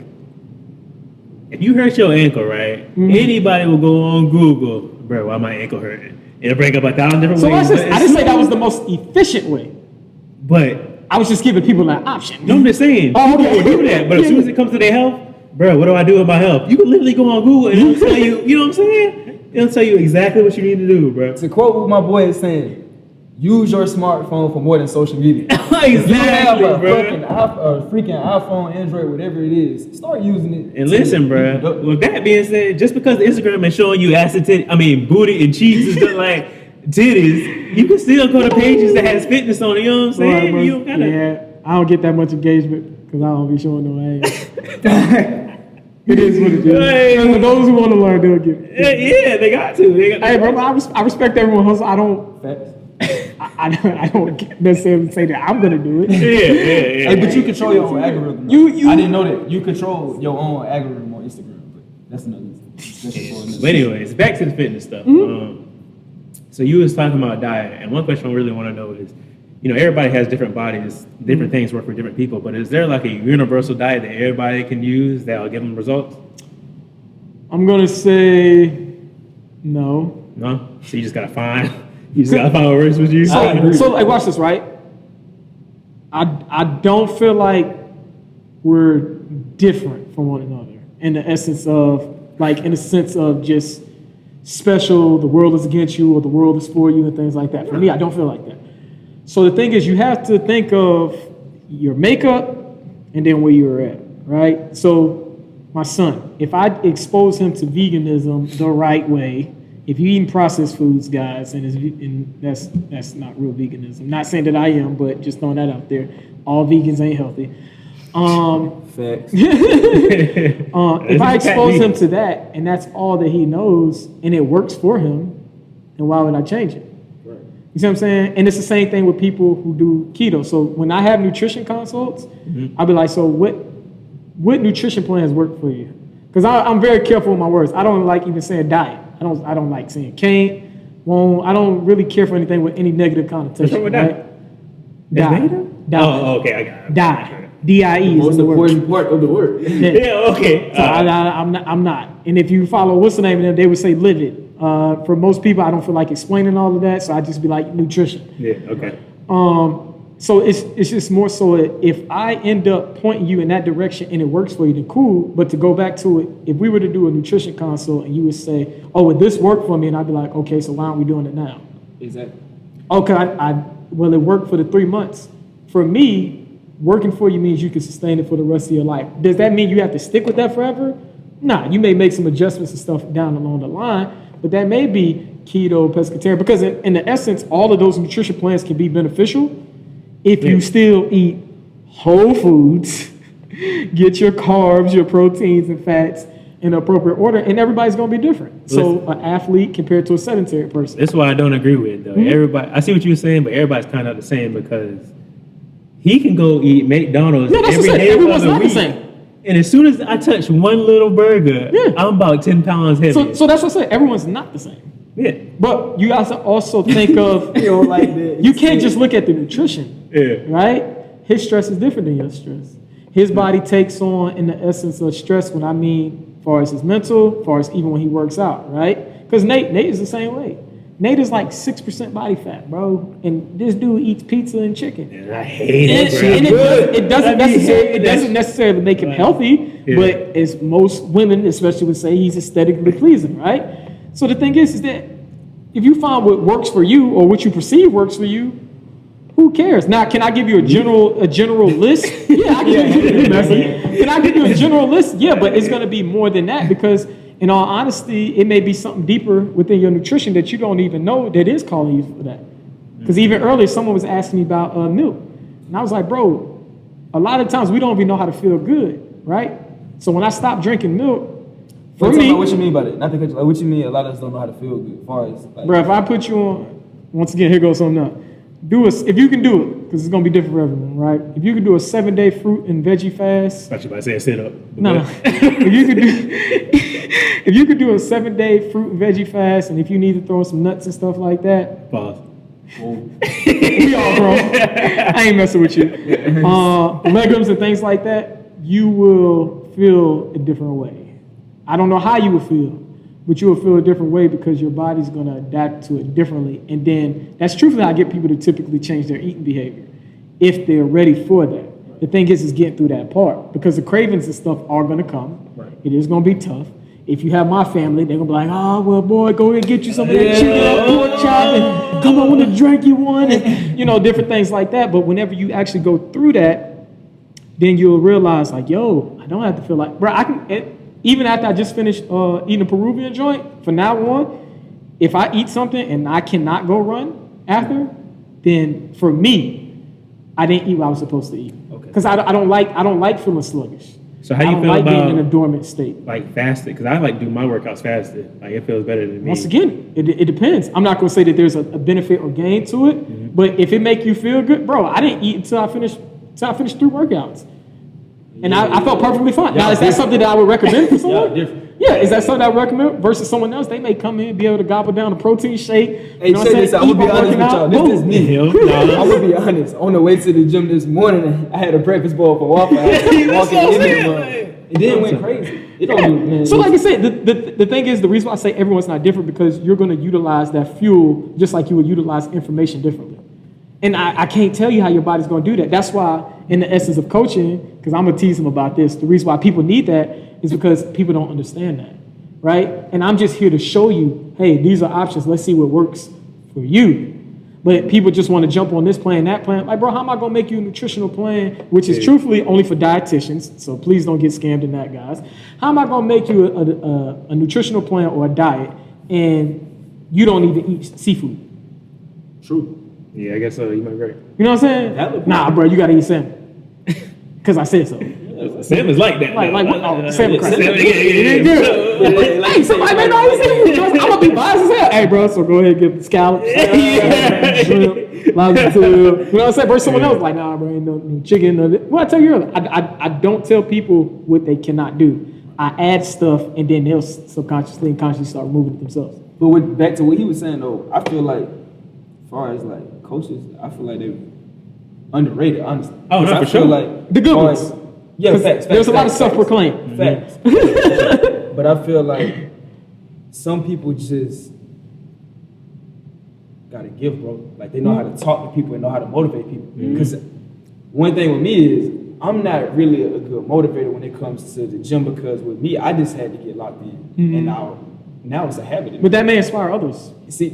if you hurt your ankle, right, anybody will go on Google, bro, why my ankle hurting? It'll bring up 1,000 different ways. So I didn't say that was the most efficient way. But I was just giving people that option. no, I'm just saying, Oh, okay. people will do that. But as soon as it comes to their health, bro, what do I do with my health? You can literally go on Google and it'll tell you, you know what I'm saying? It'll tell you exactly what you need to do, bro. To quote what my boy is saying, use your smartphone for more than social media. If you have Exactly, a bro. freaking iPhone, Android, whatever it is, start using it. And listen, bro. With that being said, just because Instagram is showing you booty and cheeks and stuff like titties, you can still go to pages that has fitness on it. You know what I'm saying? Right, bro. You don't gotta. Yeah, I don't get that much engagement because I don't be showing no ass. It is what it is. Hey. And for those who want to learn, they'll get it. Yeah, they got to. Hey, bro, I respect everyone hustle. I don't. Facts. I don't necessarily say that I'm gonna do it. Yeah. Hey, but you control your own algorithm. You- I didn't know that. You control your own algorithm on Instagram, but that's another discussion for another. But anyways, back to the fitness stuff. So you was talking about diet, and one question I really want to know is, you know, everybody has different bodies, different things work for different people, but is there like a universal diet that everybody can use that will give them results? I'm gonna say no. No? So you just gotta find what works with you? So like, watch this, right? I don't feel like we're different from one another in the essence of, like, in the sense of just special, the world is against you or the world is for you and things like that. For me, I don't feel like that. So the thing is, you have to think of your makeup and then where you're at, right? So my son, if I expose him to veganism the right way, if you're eating processed foods, guys, and that's not real veganism. Not saying that I am, but just throwing that out there. All vegans ain't healthy. Facts. If I expose him to that and that's all that he knows and it works for him, then why would I change it? Right. You see what I'm saying? And it's the same thing with people who do keto. So when I have nutrition consults, I'll be like, so what nutrition plans work for you? Because I'm very careful with my words. I don't like even saying diet. I don't like saying can't, won't. I don't really care for anything with any negative connotation. What's wrong with right? that? Die. Oh, okay, I got it. Die. D-I-E is Most the word. important part of the word. Yeah, okay. So I'm not. And if you follow what's the name of them, they would say live it. For most people, I don't feel like explaining all of that, so I just be like nutrition. Yeah, okay. So it's just more so if I end up pointing you in that direction and it works for you, then cool. But to go back to it, if we were to do a nutrition consult and you would say, oh, would this work for me? And I'd be like, okay, so why aren't we doing it now? Exactly. Okay, well, it worked for the 3 months. For me, working for you means you can sustain it for the rest of your life. Does that mean you have to stick with that forever? Nah, you may make some adjustments and stuff down along the line, but that may be keto, pescatarian, because in the essence, all of those nutrition plans can be beneficial if you still eat whole foods, get your carbs, your proteins and fats in appropriate order, and everybody's gonna be different. So an athlete compared to a sedentary person. That's why I don't agree with it, though. Everybody, I see what you're saying, but everybody's kind of the same because he can go eat McDonald's No, that's every what I'm saying. day Everyone's of the not the week. same. And as soon as I touch one little burger, I'm about 10 pounds heavy. So that's what I said. Everyone's not the same. Yeah. But you guys also think of You don't like that. you can't just look at the nutrition, Yeah. right? His stress is different than your stress. His body takes on, in the essence of stress, when I mean, as far as his mental, as far as even when he works out, right? Because Nate is the same way. Nate is like 6% body fat, bro, and this dude eats pizza and chicken. And I hate And it, bro. it doesn't necessarily make him Right. healthy, Yeah. but as most women, especially, would say, he's aesthetically pleasing, right? So the thing is that if you find what works for you or what you perceive works for you, who cares? Now, can I give you a general list? Yeah, I can give you Can I give you a general list? Yeah, but it's going to be more than that because, in all honesty, it may be something deeper within your nutrition that you don't even know that is calling you for that. Because even earlier, someone was asking me about milk. And I was like, bro, a lot of times we don't even know how to feel good, right? So when I stopped drinking milk, For me, what you mean by that? Not to cut you, like, what you mean? A lot of us don't know how to feel good. As far as like, bro, if I put you on, once again, here goes something else. If you can do it, because it's gonna be different for everyone, right? If you can do a 7-day fruit and veggie fast, Thought you about to say a sit up. no. If you could do a 7-day fruit and veggie fast, and if you need to throw in some nuts and stuff like that, Pause. we all grown. I ain't messing with you. Legumes and things like that, you will feel a different way. I don't know how you will feel, but you will feel a different way because your body's gonna adapt to it differently. And then that's truthfully how I get people to typically change their eating behavior if they're ready for that. The thing is getting through that part because the cravings and stuff are gonna come. Right. It is gonna be tough. If you have my family, they're gonna be like, oh, well, boy, go ahead and get you some of that chicken, that pork chop, and come on and drink you one, and, different things like that. But whenever you actually go through that, then you'll realize, like, yo, I don't have to feel like, bro, even after I just finished eating a Peruvian joint, from now on, if I eat something and I cannot go run after, then for me, I didn't eat what I was supposed to eat. Because I don't like feeling sluggish. So how you I feel don't like about being in a dormant state. like fasting? Because I like do my workouts fasted. Like it feels better than me. Once again, it depends. I'm not going to say that there's a benefit or gain to it, but if it make you feel good, bro, I didn't eat until I finished 3 workouts. And I felt perfectly fine. Now, is that something that I would recommend for someone? Yeah, is that something I would recommend versus someone else? They may come in and be able to gobble down a protein shake. Hey, check this out. I'm gonna be honest with y'all. This is me. Hell, I'm gonna be honest. On the way to the gym this morning, I had a breakfast bowl for Waffle House. Walking in there, it then went crazy. It don't do, man. So like I said, the thing is, the reason why I say everyone's not different because you're going to utilize that fuel just like you would utilize information differently. And I can't tell you how your body's going to do that. That's why in the essence of coaching, because I'm going to tease them about this, the reason why people need that is because people don't understand that, right? And I'm just here to show you, hey, these are options. Let's see what works for you. But people just want to jump on this plan, that plan. Like, bro, how am I going to make you a nutritional plan, which is truthfully only for dietitians, so please don't get scammed in that, guys. How am I going to make you a nutritional plan or a diet, and you don't even eat seafood? True. Yeah, I guess so. You might be right. You know what I'm saying? Nah, bro, you got to eat salmon. Because I said so. Salmon's like that. Like what? Oh, salmon crust. Salmon, It good. Hey, somebody may not eat seafood. I'm going to be biased as hell. Hey, bro, so go ahead and get the scallops, shrimp, lobster. You know what I'm saying? Versus someone else like, nah, bro, ain't no chicken. Well, I tell you earlier, I don't tell people what they cannot do. I add stuff, and then they'll subconsciously and consciously start moving it themselves. But back to what he was saying, though, I feel like, as far as like coaches, I feel like they're underrated, honestly. Oh, no, for sure. Like, The good ones. Yeah, facts. There's a lot of self-proclaimed. Facts. But I feel like some people just gotta give, bro. Like they know how to talk to people and know how to motivate people. Because one thing with me is I'm not really a good motivator when it comes to the gym because with me, I just had to get locked in. And now it's a habit. But that may inspire others. See,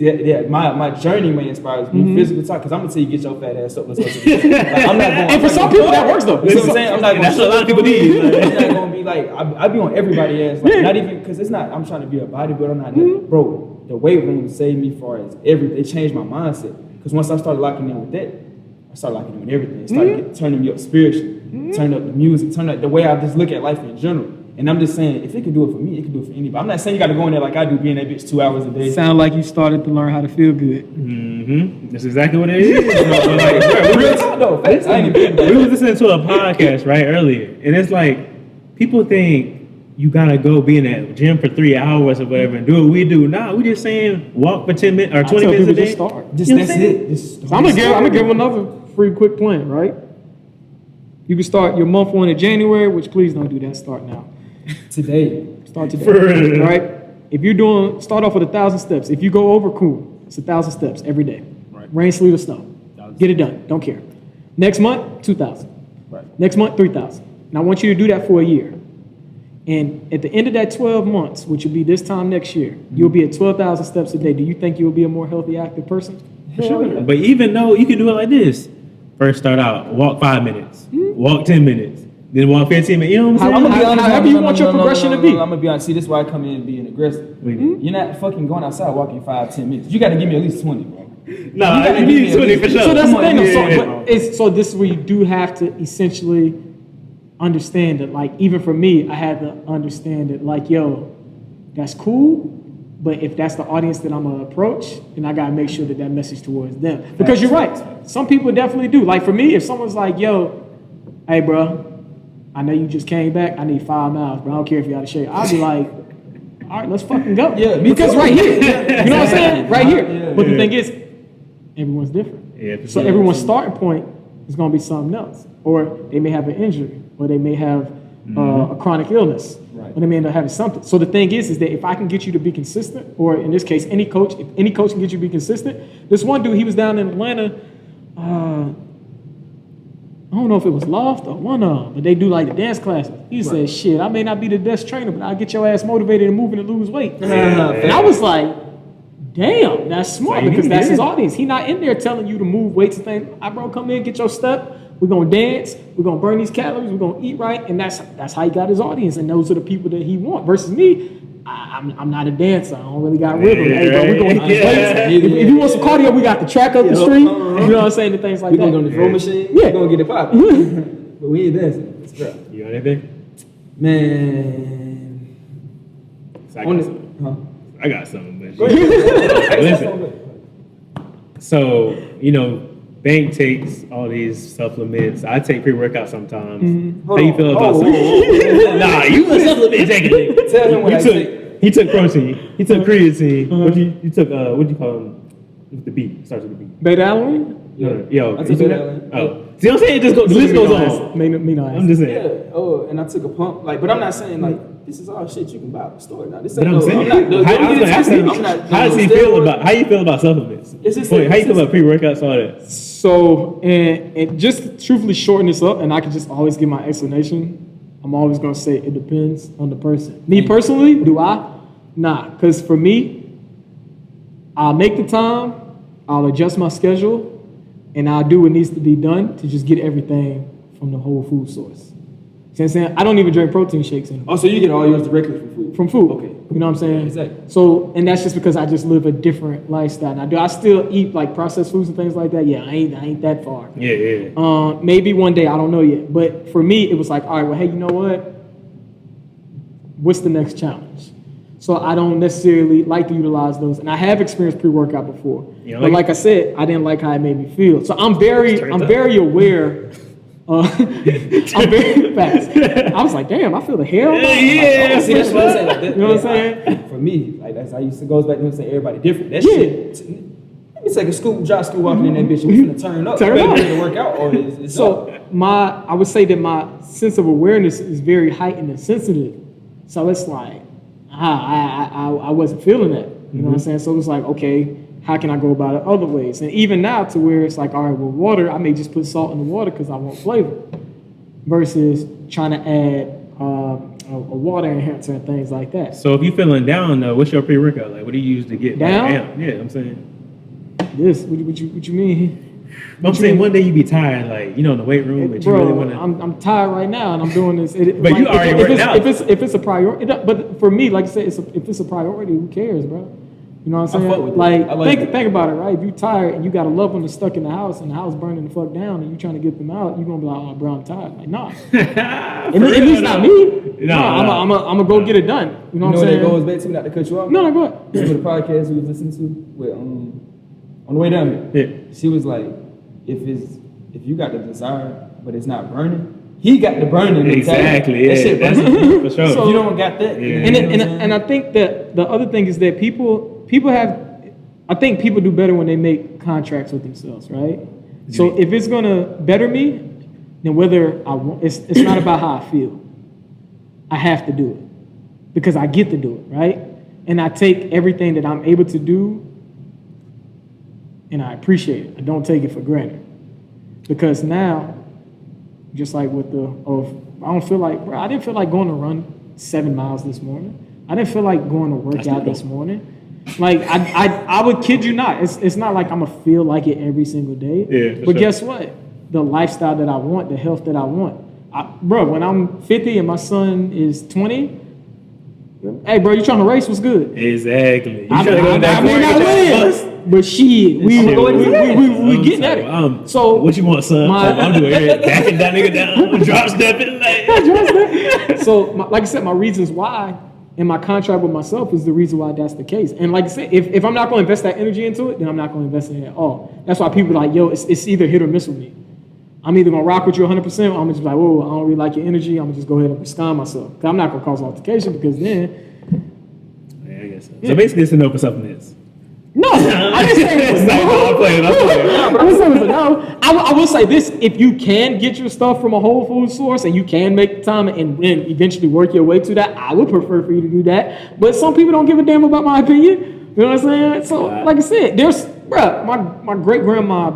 my journey may inspire me. Physical talk, because I'm gonna tell you, get your fat ass up. Let's go to the gym. Like, I'm not going. And for some people, that works though. You know what I'm saying? I'm not going. That's what a lot of people need. It's not gonna be like I be on everybody's ass. Like, not even because it's not. I'm trying to be a bodybuilder. I'm not, bro. The weight room saved me far as everything. It changed my mindset. Because once I started locking in with that, I started locking in with everything. It started turning me up spiritually, turn up the music, turn up the way I just look at life in general. And I'm just saying, if it can do it for me, it can do it for anybody. I'm not saying you got to go in there like I do, being that bitch 2 hours a day. Sound like you started to learn how to feel good. That's exactly what it is. Like, bro, Real talk though, facts. I ain't even we was listening to a podcast right earlier, and it's like people think you gotta go be in that gym for 3 hours or whatever and do what we do. Nah, we just saying walk for 10 minutes or 20 minutes a day. Just start. Just You know that's what I'm it. Just So I'm gonna give them another free quick plan, right? You can start your month 1 in January, which please don't do that. Start now. today. Start today, For real. right? If you're start off with 1,000 steps. If you go over, cool. It's 1,000 steps every day. Right. Rain, sleet, or snow. Get it done. Don't care. Next month, 2,000. Right. Next month, 3,000. And I want you to do that for a year. And at the end of that 12 months, which will be this time next year, you'll be at 12,000 steps a day. Do you think you'll be a more healthy, active person? For sure. But even though you can do it like this, first start out, walk 5 minutes, walk 10 minutes, then walk 15 minutes. You know what I'm saying? I'm gonna be honest. However you want your progression to be. I'm gonna be honest. See, this is why I come in being aggressive. You're not fucking going outside walking 5-10 minutes. You got to give me at least 20, bro. Nah, gotta you give need me 20 for sure. So that's the Come on, thing. yeah, though. So this is where you do have to essentially understand it. Like even for me, I had to understand it. Like, yo, that's cool. But if that's the audience that I'm gonna approach, then I gotta make sure that message towards them. Because you're right, some people definitely do. Like for me, if someone's like, "Yo, hey, bro, I know you just came back. I need 5 miles, but I don't care if you got to shake." I'll be like, "All right, let's fucking go." Yeah, because right here, you know what I'm saying? Right here. Yeah. But the thing is, everyone's different. Yeah, So everyone's starting point is gonna be something else, or they may have an injury, or they may have a chronic illness. Right. Or they may end up having something. So the thing is that if I can get you to be consistent, or in this case, if any coach can get you to be consistent. This one dude, he was down in Atlanta. I don't know if it was Loft or one of them, but they do like the dance classes. He said, "Shit, I may not be the best trainer, but I'll get your ass motivated and moving to lose weight." And I was like, "Damn, that's smart," because that's his audience. He not in there telling you to move weights and things. Bro, come in, get your step. We're gonna dance. We're gonna burn these calories. We're gonna eat right, and that's how he got his audience. And those are the people that he wants. Versus me, I'm not a dancer. I don't really got rhythm. Hey, bro, we're going to if you want some cardio, we got the track up the street. You know what I'm saying? The things like We that. gonna go to the throw machine. Yeah. We gonna get it popping. But we ain't dancing. It's rough. You got anything? Man. So I got something, but listen. So, Bank takes all these supplements. I take pre-workout sometimes. How you feel about supplements? Nah, you a supplement taking. Tell him what I take. He took protein. He took creatine. You took what do you call them? With the B. Starts with the B. Beta-alanine? Yo, I you took took that. that? Oh. See what I'm saying? The list goes on. Me no I'm just saying. Yeah. Oh, and I took a pump. But I'm not saying this is all shit you can buy at the store. Now, this But ain't I'm saying, how you feel about supplements? It's just How you feel about pre-workouts, all that? So, and just to truthfully shorten this up, and I can just always give my explanation, I'm always going to say it depends on the person. Me personally, do I? Nah, because for me, I'll make the time, I'll adjust my schedule, and I'll do what needs to be done to just get everything from the whole food source. See what I'm saying? I don't even drink protein shakes anymore. Oh, so you get all yours directly from food? From food. Okay. You know what I'm saying? Exactly. So, and that's just because I just live a different lifestyle. Now, do I still eat like processed foods and things like that? Yeah, I ain't that far. Yeah. Maybe one day, I don't know yet. But for me, it was like, all right, well, hey, you know what? What's the next challenge? So I don't necessarily like to utilize those. And I have experienced pre-workout before. But like I said, I didn't like how it made me feel. So I'm very aware. I'm very fast. I was like, damn, I feel the hell. Yeah. See, that's what I'm saying. You know what I'm saying? For me, that's how I used to goes back to him saying everybody different. That shit. Let me take a scoop, drop scoop walking in that bitch. We finna turn up. Turn up. To work out. Or it's so I would say that my sense of awareness is very heightened and sensitive. So it's like, I wasn't feeling that. You know what I'm saying? So it was like, okay, how can I go about it other ways? And even now to where it's like, all right, well, water, I may just put salt in the water because I want flavor versus trying to add a water enhancer and things like that. So if you feeling down though, what's your pre-workout like? What do you use to get Down? Yeah, I'm saying. This, what you mean? I'm saying one day you be tired, like, in the weight room, but you Bro, really want to. I'm tired right now, and I'm doing this. But you already worked out. If it's a priority, but for me, like I said, if it's a priority, who cares, bro? You know what I'm I fuck saying? with it. Like, I like think about it, right? If you tired and you got a loved one that's stuck in the house and the house burning the fuck down, and you trying to get them out, you're gonna be like, "Oh, bro, I'm tired." Like, nah. At least not me. I'm gonna go get it done. You know what I'm saying? That goes back to, not to cut you off? No, go ahead. Remember the podcast we was listening to with on the way down there? Yeah. She was like, if you got the desire but it's not burning, he got the burning. Exactly. That shit Yeah, burning. for sure. So if you don't got that. Yeah. And I think that the other thing is that people have, I think people do better when they make contracts with themselves, right? So if it's gonna better me, then whether I want, it's not about how I feel. I have to do it because I get to do it, right? And I take everything that I'm able to do, and I appreciate it. I don't take it for granted because now, just like with I didn't feel like going to run 7 miles this morning. I didn't feel like going to work out this morning. Like I would kid you not. It's not like I'm gonna feel like it every single day. Yeah, but sure. guess what? The lifestyle that I want, the health that I want. Bro, when I'm 50 and my son is 20, hey, bro, you trying to race? What's good? Exactly. I may not win, but shit, we getting at it. So what you want, son? I'm doing it. Backing that nigga down, drop stepping like. So, like I said, my reasons why in my contract with myself is the reason why that's the case. And like I said, if I'm not going to invest that energy into it, then I'm not going to invest in it at all. That's why people are like, yo, it's either hit or miss with me. I'm either going to rock with you 100%, or I'm going to just be like, whoa, I don't really like your energy. I'm going to just go ahead and abscond myself. Because I'm not going to cause altercation, because then... Yeah, I guess so. So basically, it's a no for something else. No, I didn't say it was no. I'm playing. I didn't say it was a no. I will say this: if you can get your stuff from a Whole Food source and you can make the time and eventually work your way to that, I would prefer for you to do that. But some people don't give a damn about my opinion. You know what I'm saying? So, like I said, my great grandma,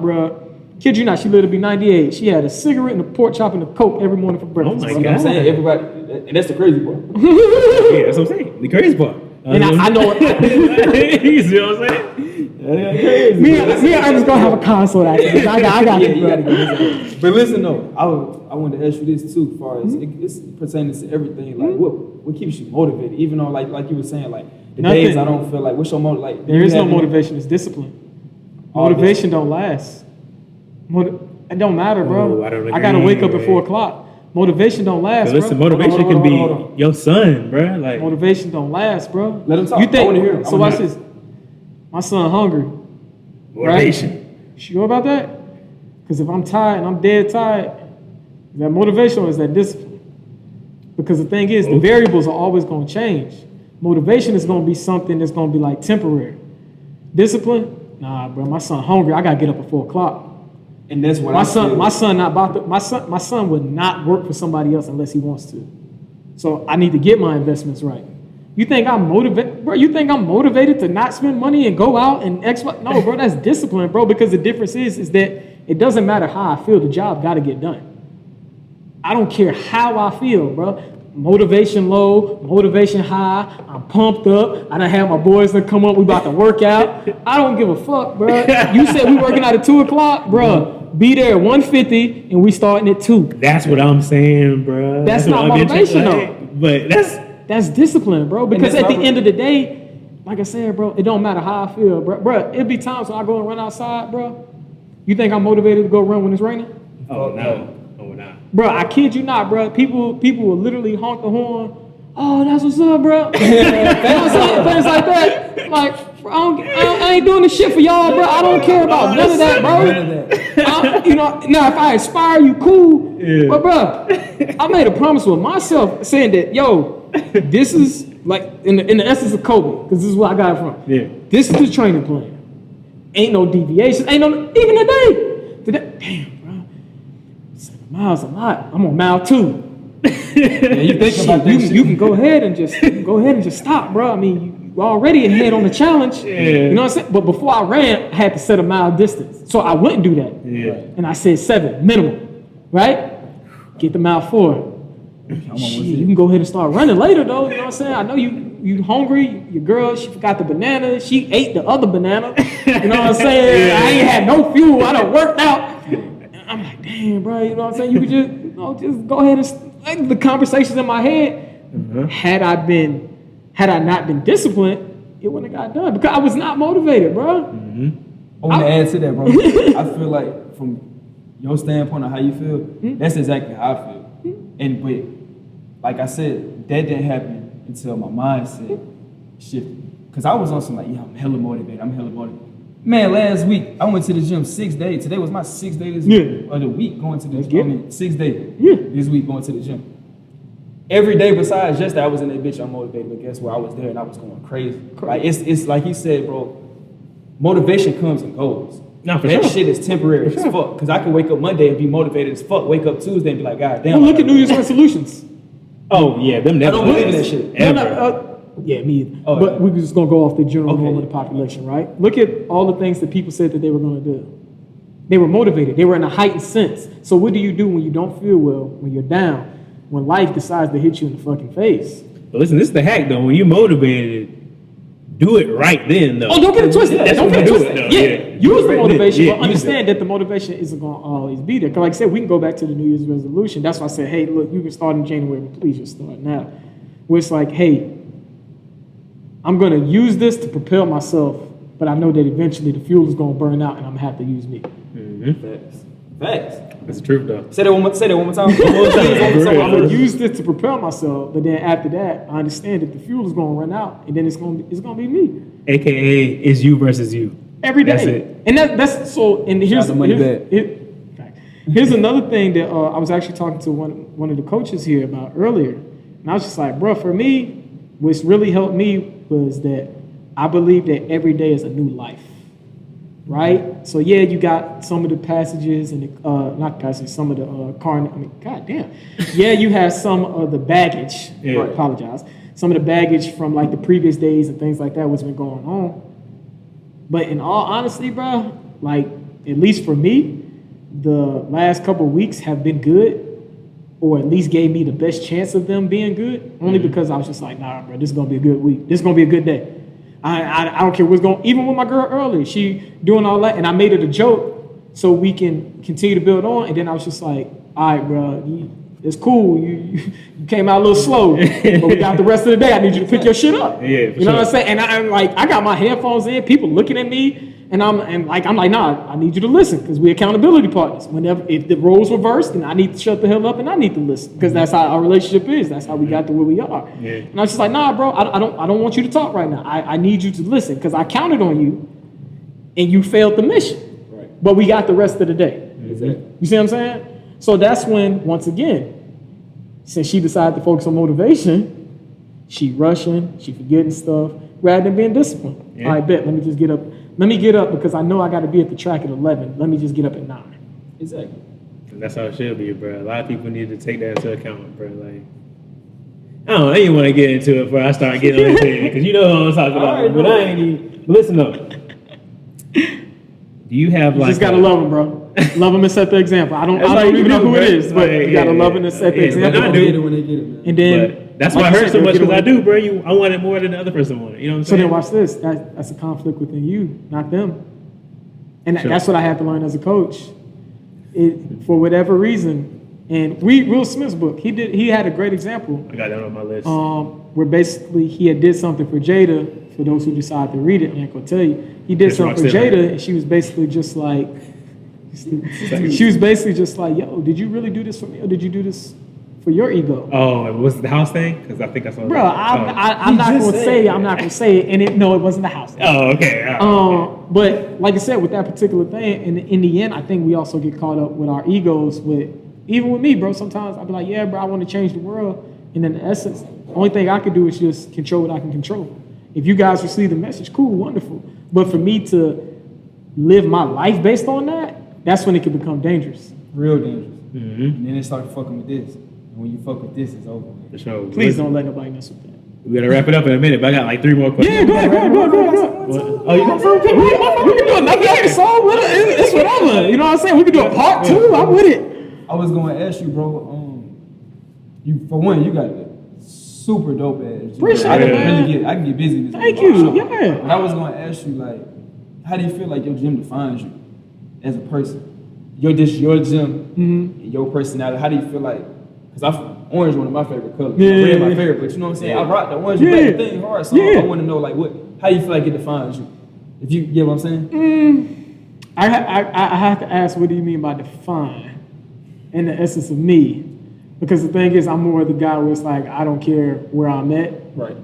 kid you not, she lived to be 98. She had a cigarette and a pork chop and a Coke every morning for breakfast. Oh my You know what I'm saying? Everybody, and that's the crazy part. Yeah, that's what I'm saying. The crazy part. And I know it. You see what I'm saying? Me and Ernest gonna have a console after this. I got You gotta go listen. But listen though, I wanted to ask you this too, as far as it's pertaining to everything. Like what keeps you motivated? Even though like you were saying, like the Nothing. days I don't feel like what's your motive? Like There is no motivation. It's discipline. Motivation don't last. It don't matter, bro. Oh, I don't I gotta wake up at agree. 4 o'clock. Motivation don't last, Listen, bro. motivation Hold on, can hold on. be your son, bro. Like, Motivation don't last, bro. Let him talk. You think? I wanna hear him. So watch this. My son hungry. motivation. Right? You sure about that? Because if I'm tired and I'm dead tired, is that motivation or is that discipline? Because the thing is, the variables are always going to change. Motivation is going to be something that's going to be like temporary. Discipline, nah, bro. My son hungry. I got to get up at 4 o'clock. And that's what My I son, feel. my son not about to, my son would not work for somebody else unless he wants to. So I need to get my investments right. You think I'm motivated, bro? You think I'm motivated to not spend money and go out and No, bro, that's discipline, bro. Because the difference is that it doesn't matter how I feel. The job got to get done. I don't care how I feel, bro. Motivation low, motivation high. I'm pumped up. I done have my boys that come up. We about to work out. I don't give a fuck, bro. You said we working out at 2 o'clock, bro. Be there at 1:50 and we starting at 2. That's what I'm saying, bro. That's what not I'm motivation, interested- But That's discipline, bro. Because that's at the what- end of the day, like I said, bro, it don't matter how I feel, bro. Bro, it be times when I go and run outside, bro. You think I'm motivated to go run when it's raining? Oh no, oh no. Bro, I kid you not, bro. People will literally honk the horn. Oh, that's what's up, bro. You know what I'm saying? Things like that. Like, bro, I ain't doing this shit for y'all, bro. I don't care about none of that, bro. None of that. You know, now if I inspire you, cool. Yeah. But bro, I made a promise with myself saying that, yo, this is like in the essence of Kobe, because this is where I got it from. Yeah. This is the training plan. Ain't no deviations. Ain't no even today. Damn, bro. 7 miles a lot. I'm on mile 2. Yeah, you think about that shit. You can go ahead and just stop, bro. I mean, you already ahead on the challenge. Yeah. You know what I'm saying? But before I ran, I had to set a mile distance. So I wouldn't do that. Yeah. And I said 7 minimum, right? Get to mile 4. Shit, you can go ahead and start running later though. You know what I'm saying? I know you hungry. Your girl, she forgot the banana. She ate the other banana. You know what I'm saying? Yeah. I ain't had no fuel. I done worked out. And I'm like, damn, bro. You know what I'm saying? You could just go ahead and like the conversations in my head. Had I not been disciplined, it wouldn't have got done because I was not motivated, bro. I want to add to that, bro. I feel like from your standpoint of how you feel, that's exactly how I feel. And but like I said, that didn't happen until my mindset shifted. Because I was on some like, yeah, I'm hella motivated. Man, last week I went to the gym 6 days. Today was my 6th day this week, of the week going to the gym. 6th day this week going to the gym. Every day besides yesterday, I was in that bitch unmotivated. But guess what? I was there and I was going crazy. Like it's like you said, bro. Motivation comes and goes. No, for that sure. shit is temporary as fuck. Because I can wake up Monday and be motivated as fuck. Wake up Tuesday and be like, God damn. Well, look at New Year's resolutions. Oh yeah, them never. I don't believe in that shit. Ever. Yeah, me either. Oh, but yeah. we're just gonna go off the general Okay. norm of the population, right? Look at all the things that people said that they were gonna do. They were motivated. They were in a heightened sense. So what do you do when you don't feel well, when you're down, when life decides to hit you in the fucking face? But listen, this is the hack though. When you're motivated, do it right then though. Oh, don't get it twisted. That's Don't what get it I do twisted. it, though. Yeah, Yeah. use the Right then. motivation, Yeah, but use understand that the motivation isn't gonna always be there. Because like I said, we can go back to the New Year's resolution. That's why I said, hey, look, you can start in January, but please just start now. Where it's like, hey, I'm gonna use this to propel myself, but I know that eventually the fuel is gonna burn out and I'm gonna have to use me. Facts. That's the truth, though. Say that one more time. One more time. I would use this to propel myself, but then after that, I understand that the fuel is going to run out, and then it's going to be me. AKA, it's you versus you. Every day. That's it. And that's so. And here's the money back. Here's another thing that I was actually talking to one of the coaches here about earlier, and I was just like, bro, for me, what's really helped me was that I believe that every day is a new life, right? So yeah, you got some of the passages and not passages, some of the goddamn, yeah, you have some of the baggage. Yeah. I apologize. Some of the baggage from like the previous days and things like that, what's been going on. But in all honesty, bro, like at least for me, the last couple of weeks have been good, or at least gave me the best chance of them being good, only because I was just like, nah, bro, this is gonna be a good week. This is gonna be a good day. I don't care what's going. Even with my girl earlier, she doing all that, and I made it a joke so we can continue to build on. And then I was just like, all right, bro, it's cool. You came out a little slow, but we got the rest of the day. I need you to pick your shit up. Yeah, you know what I'm saying? And I'm like, I got my headphones in, people looking at me. And I'm like, nah, I need you to listen because we're accountability partners. If the roles reversed, then I need to shut the hell up and I need to listen because that's how our relationship is. That's how we got to where we are. Yeah. And I was just like, nah, bro, I don't want you to talk right now. I need you to listen because I counted on you and you failed the mission. Right. But we got the rest of the day. Exactly. You see what I'm saying? So that's when, once again, since she decided to focus on motivation, she rushing, she forgetting stuff rather than being disciplined. Yeah. All right, bet. Let me just get up. Let me get up because I know I got to be at the track at 11. Let me just get up at 9. Exactly. And that's how it should be, bro. A lot of people need to take that into account, bro. Like, I don't know. I didn't want to get into it before I start getting on his head because you know what I'm talking about. Right, but I ain't even. Listen up. Do you have like? You just gotta love him, bro. Love him and set the example. I don't even know who it is, but you gotta love him and set the example. I do. When they get it, man. And then. That's why I hurt so much because I do, bro. I want it more than the other person wanted. You know what I'm saying? So then watch this. That's a conflict within you, not them. And that's what I had to learn as a coach. For whatever reason, and read Will Smith's book. He had a great example. I got that on my list. Where basically he had did something for Jada. For those who decide to read it, I ain't gonna tell you. He did something for Jada, and she was basically just like, yo, did you really do this for me, or did you do this for your ego? Oh, was it the house thing? Because I think I saw. Bro, I'm not gonna say it, and it wasn't the house thing. Oh, okay. But like I said, with that particular thing, in the end, I think we also get caught up with our egos. Even with me, bro. Sometimes I'll be like, yeah, bro, I want to change the world, and in essence, the only thing I can do is just control what I can control. If you guys receive the message, cool, wonderful. But for me to live my life based on that, that's when it can become dangerous. Real dangerous. Mm-hmm. And then they start fucking with this. When you fuck with this, it's over. For sure. Please don't let nobody mess with that. We gotta wrap it up in a minute, but I got like 3 more questions. Yeah, go ahead. Oh, you got something? We can do another episode with it. It's whatever. You know what I'm saying? We can do a part 2. I'm with it. I was gonna ask you, bro. You for one, you got a super dope ass. Appreciate it, man. I can get busy with this. Thank you. Yeah. But I was gonna ask you, like, how do you feel like your gym defines you as a person? Your gym, and your personality. How do you feel like? Because orange one of my favorite colors. Yeah, red my favorite, but you know what I'm saying? I rock the orange red thing hard, so I want to know like how you feel like it defines you. If you get what I'm saying? I have to ask, what do you mean by define? In the essence of me, because the thing is, I'm more the guy where it's like I don't care where I'm at. Right.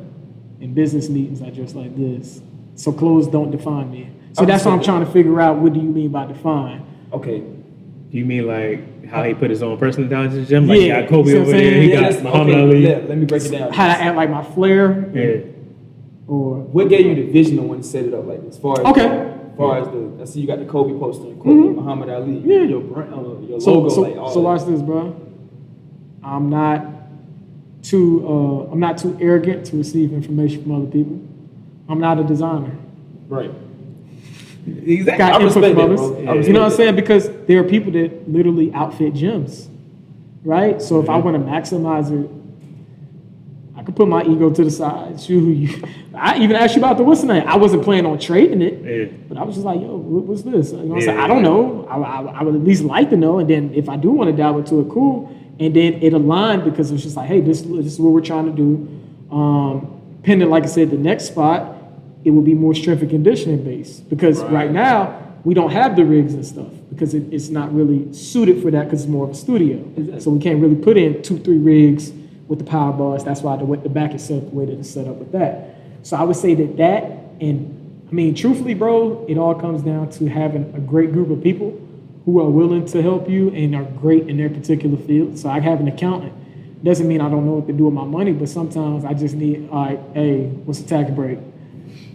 In business meetings, I dress like this, so clothes don't define me. So that's what I'm trying to figure out. What do you mean by define? Okay. Do you mean like how he put his own person down to the gym? Like he got Kobe over there, he got Muhammad Ali. Yeah, let me break it down. How I act like my flair. Yeah. Or what gave you the vision of when to set it up like this? As far as I see you got the Kobe poster and Kobe, Muhammad Ali, your logo, So watch this, bro. I'm not too arrogant to receive information from other people. I'm not a designer. Right. Exactly. Got input from others. Yeah. You know what I'm saying? Because there are people that literally outfit gyms, right? So if I want to maximize it, I could put my ego to the side. I even asked you about the what's the name. I wasn't planning on trading it, but I was just like, yo, what's this? You know what I'm saying? I don't know. I would at least like to know. And then if I do want to dive into it, cool. And then it aligned because it was just like, hey, this is what we're trying to do. Pending, like I said, the next spot, it will be more strength and conditioning based. Because right now, we don't have the rigs and stuff because it's not really suited for that because it's more of a studio. Exactly. So we can't really put in 2-3 rigs with the power bars. That's why the back is set up the way that it's set up with that. So I would say that, and I mean, truthfully, bro, it all comes down to having a great group of people who are willing to help you and are great in their particular field. So I have an accountant. Doesn't mean I don't know what to do with my money, but sometimes I just need, all right, hey, what's the tax break?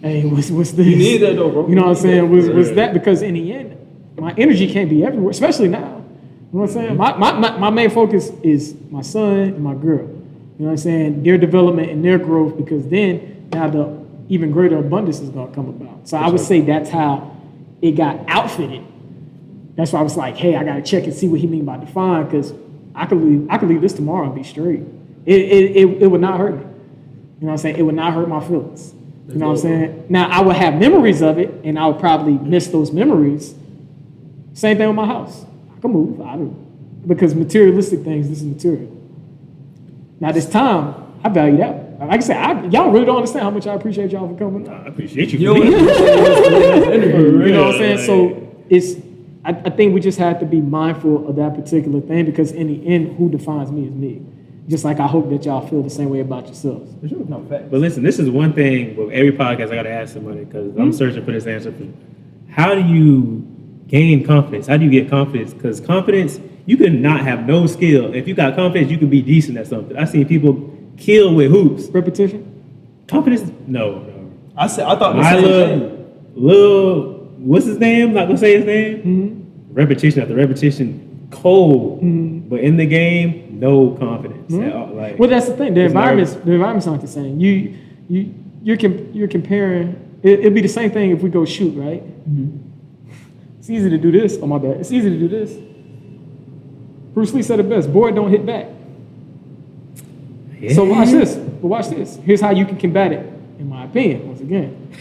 Hey, what's this? You need that though, bro. You know what I'm saying? What's that? Because in the end, my energy can't be everywhere, especially now. You know what I'm saying? My main focus is my son and my girl. You know what I'm saying? Their development and their growth, because then now the even greater abundance is gonna come about. So I would say that's how it got outfitted. That's why I was like, hey, I gotta check and see what he mean by define, because I could leave this tomorrow and be straight. It would not hurt me. You know what I'm saying? It would not hurt my feelings. You know what I'm saying? Now I would have memories of it, and I would probably miss those memories. Same thing with my house. I can move. Because materialistic things, this is material. Now this time, I value that. Like I said, y'all really don't understand how much I appreciate y'all for coming. I appreciate you. You For being here. You know what I'm saying? So I think we just have to be mindful of that particular thing, because in the end, who defines me is me. Just like I hope that y'all feel the same way about yourselves. For sure. No, facts. But listen, this is one thing with every podcast I got to ask somebody, because I'm searching for this answer. How do you gain confidence? How do you get confidence? Because confidence, you can not have no skill. If you got confidence, you can be decent at something. I've seen people kill with hoops. Repetition? Confidence? No. I thought the My same thing. little, what's his name? Not gonna say his name. Mm-hmm. Repetition after repetition, cold. But in the game, no confidence at all. Like, Well, that's the thing. The it's environment's not the same. You're comparing. It'd be the same thing if we go shoot, right? It's easy to do this. Oh my bad. It's easy to do this. Bruce Lee said it best. Boy, don't hit back. yeah. So watch this. But watch this. Here's how you can combat it, in my opinion, once again.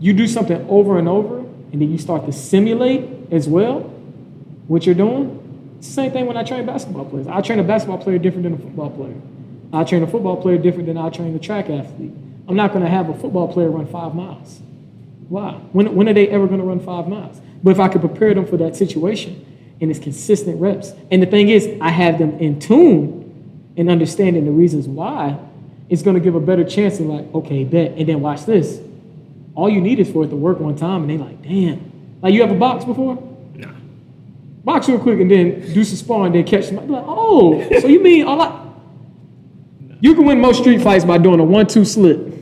You do something over and over, and then you start to simulate as well what you're doing. It's the same thing when I train basketball players. I train a basketball player different than a football player. I train a football player different than I train a track athlete. I'm not going to have a football player run 5 miles. Why? When are they ever going to run 5 miles? But if I could prepare them for that situation, and it's consistent reps. And the thing is, I have them in tune and understanding the reasons why, it's going to give a better chance of like, okay, bet. And then watch this. All you need is for it to work one time, and they like, damn. Like, you ever boxed before? Nah. Box real quick and then do some sparring, then catch them. I'd be like, oh, so you mean you can win most street fights by doing a 1-2 slip.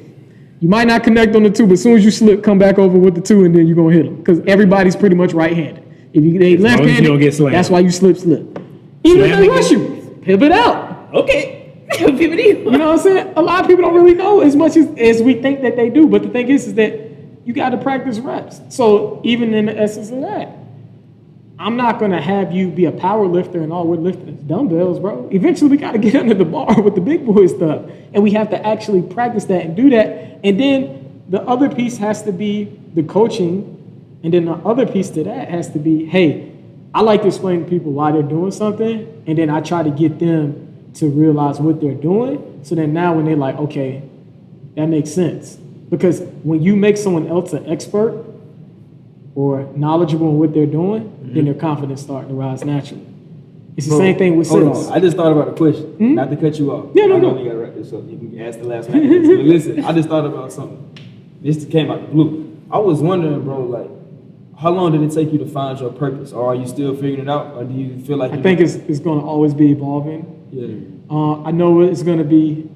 You might not connect on the 2, but as soon as you slip, come back over with the 2, and then you're gonna hit them. Because everybody's pretty much right-handed. If they left-handed, you don't get slammed. that's why you slip. Even if they rush you, pivot out. Okay. Pivot in. You know what I'm saying? A lot of people don't really know as much as we think that they do. But the thing is that you got to practice reps. So even in the essence of that, I'm not going to have you be a power lifter and all we're lifting is dumbbells, bro. Eventually, we got to get under the bar with the big boy stuff. And we have to actually practice that and do that. And then the other piece has to be the coaching. And then the other piece to that has to be, hey, I like to explain to people why they're doing something. And then I try to get them to realize what they're doing. So then now when they're like, okay, that makes sense. Because when you make someone else an expert or knowledgeable in what they're doing, then their confidence starting to rise naturally. It's the same thing with Hold sales. on. I just thought about a question. Not to cut you off. Yeah, no, I know no. you gotta wrap this up. You can ask the last one. But listen, I just thought about something. This came out the blue. I was wondering, bro, like, how long did it take you to find your purpose? Or are you still figuring it out? Or do you feel like I think it's going to always be evolving. Yeah. I know it's going to be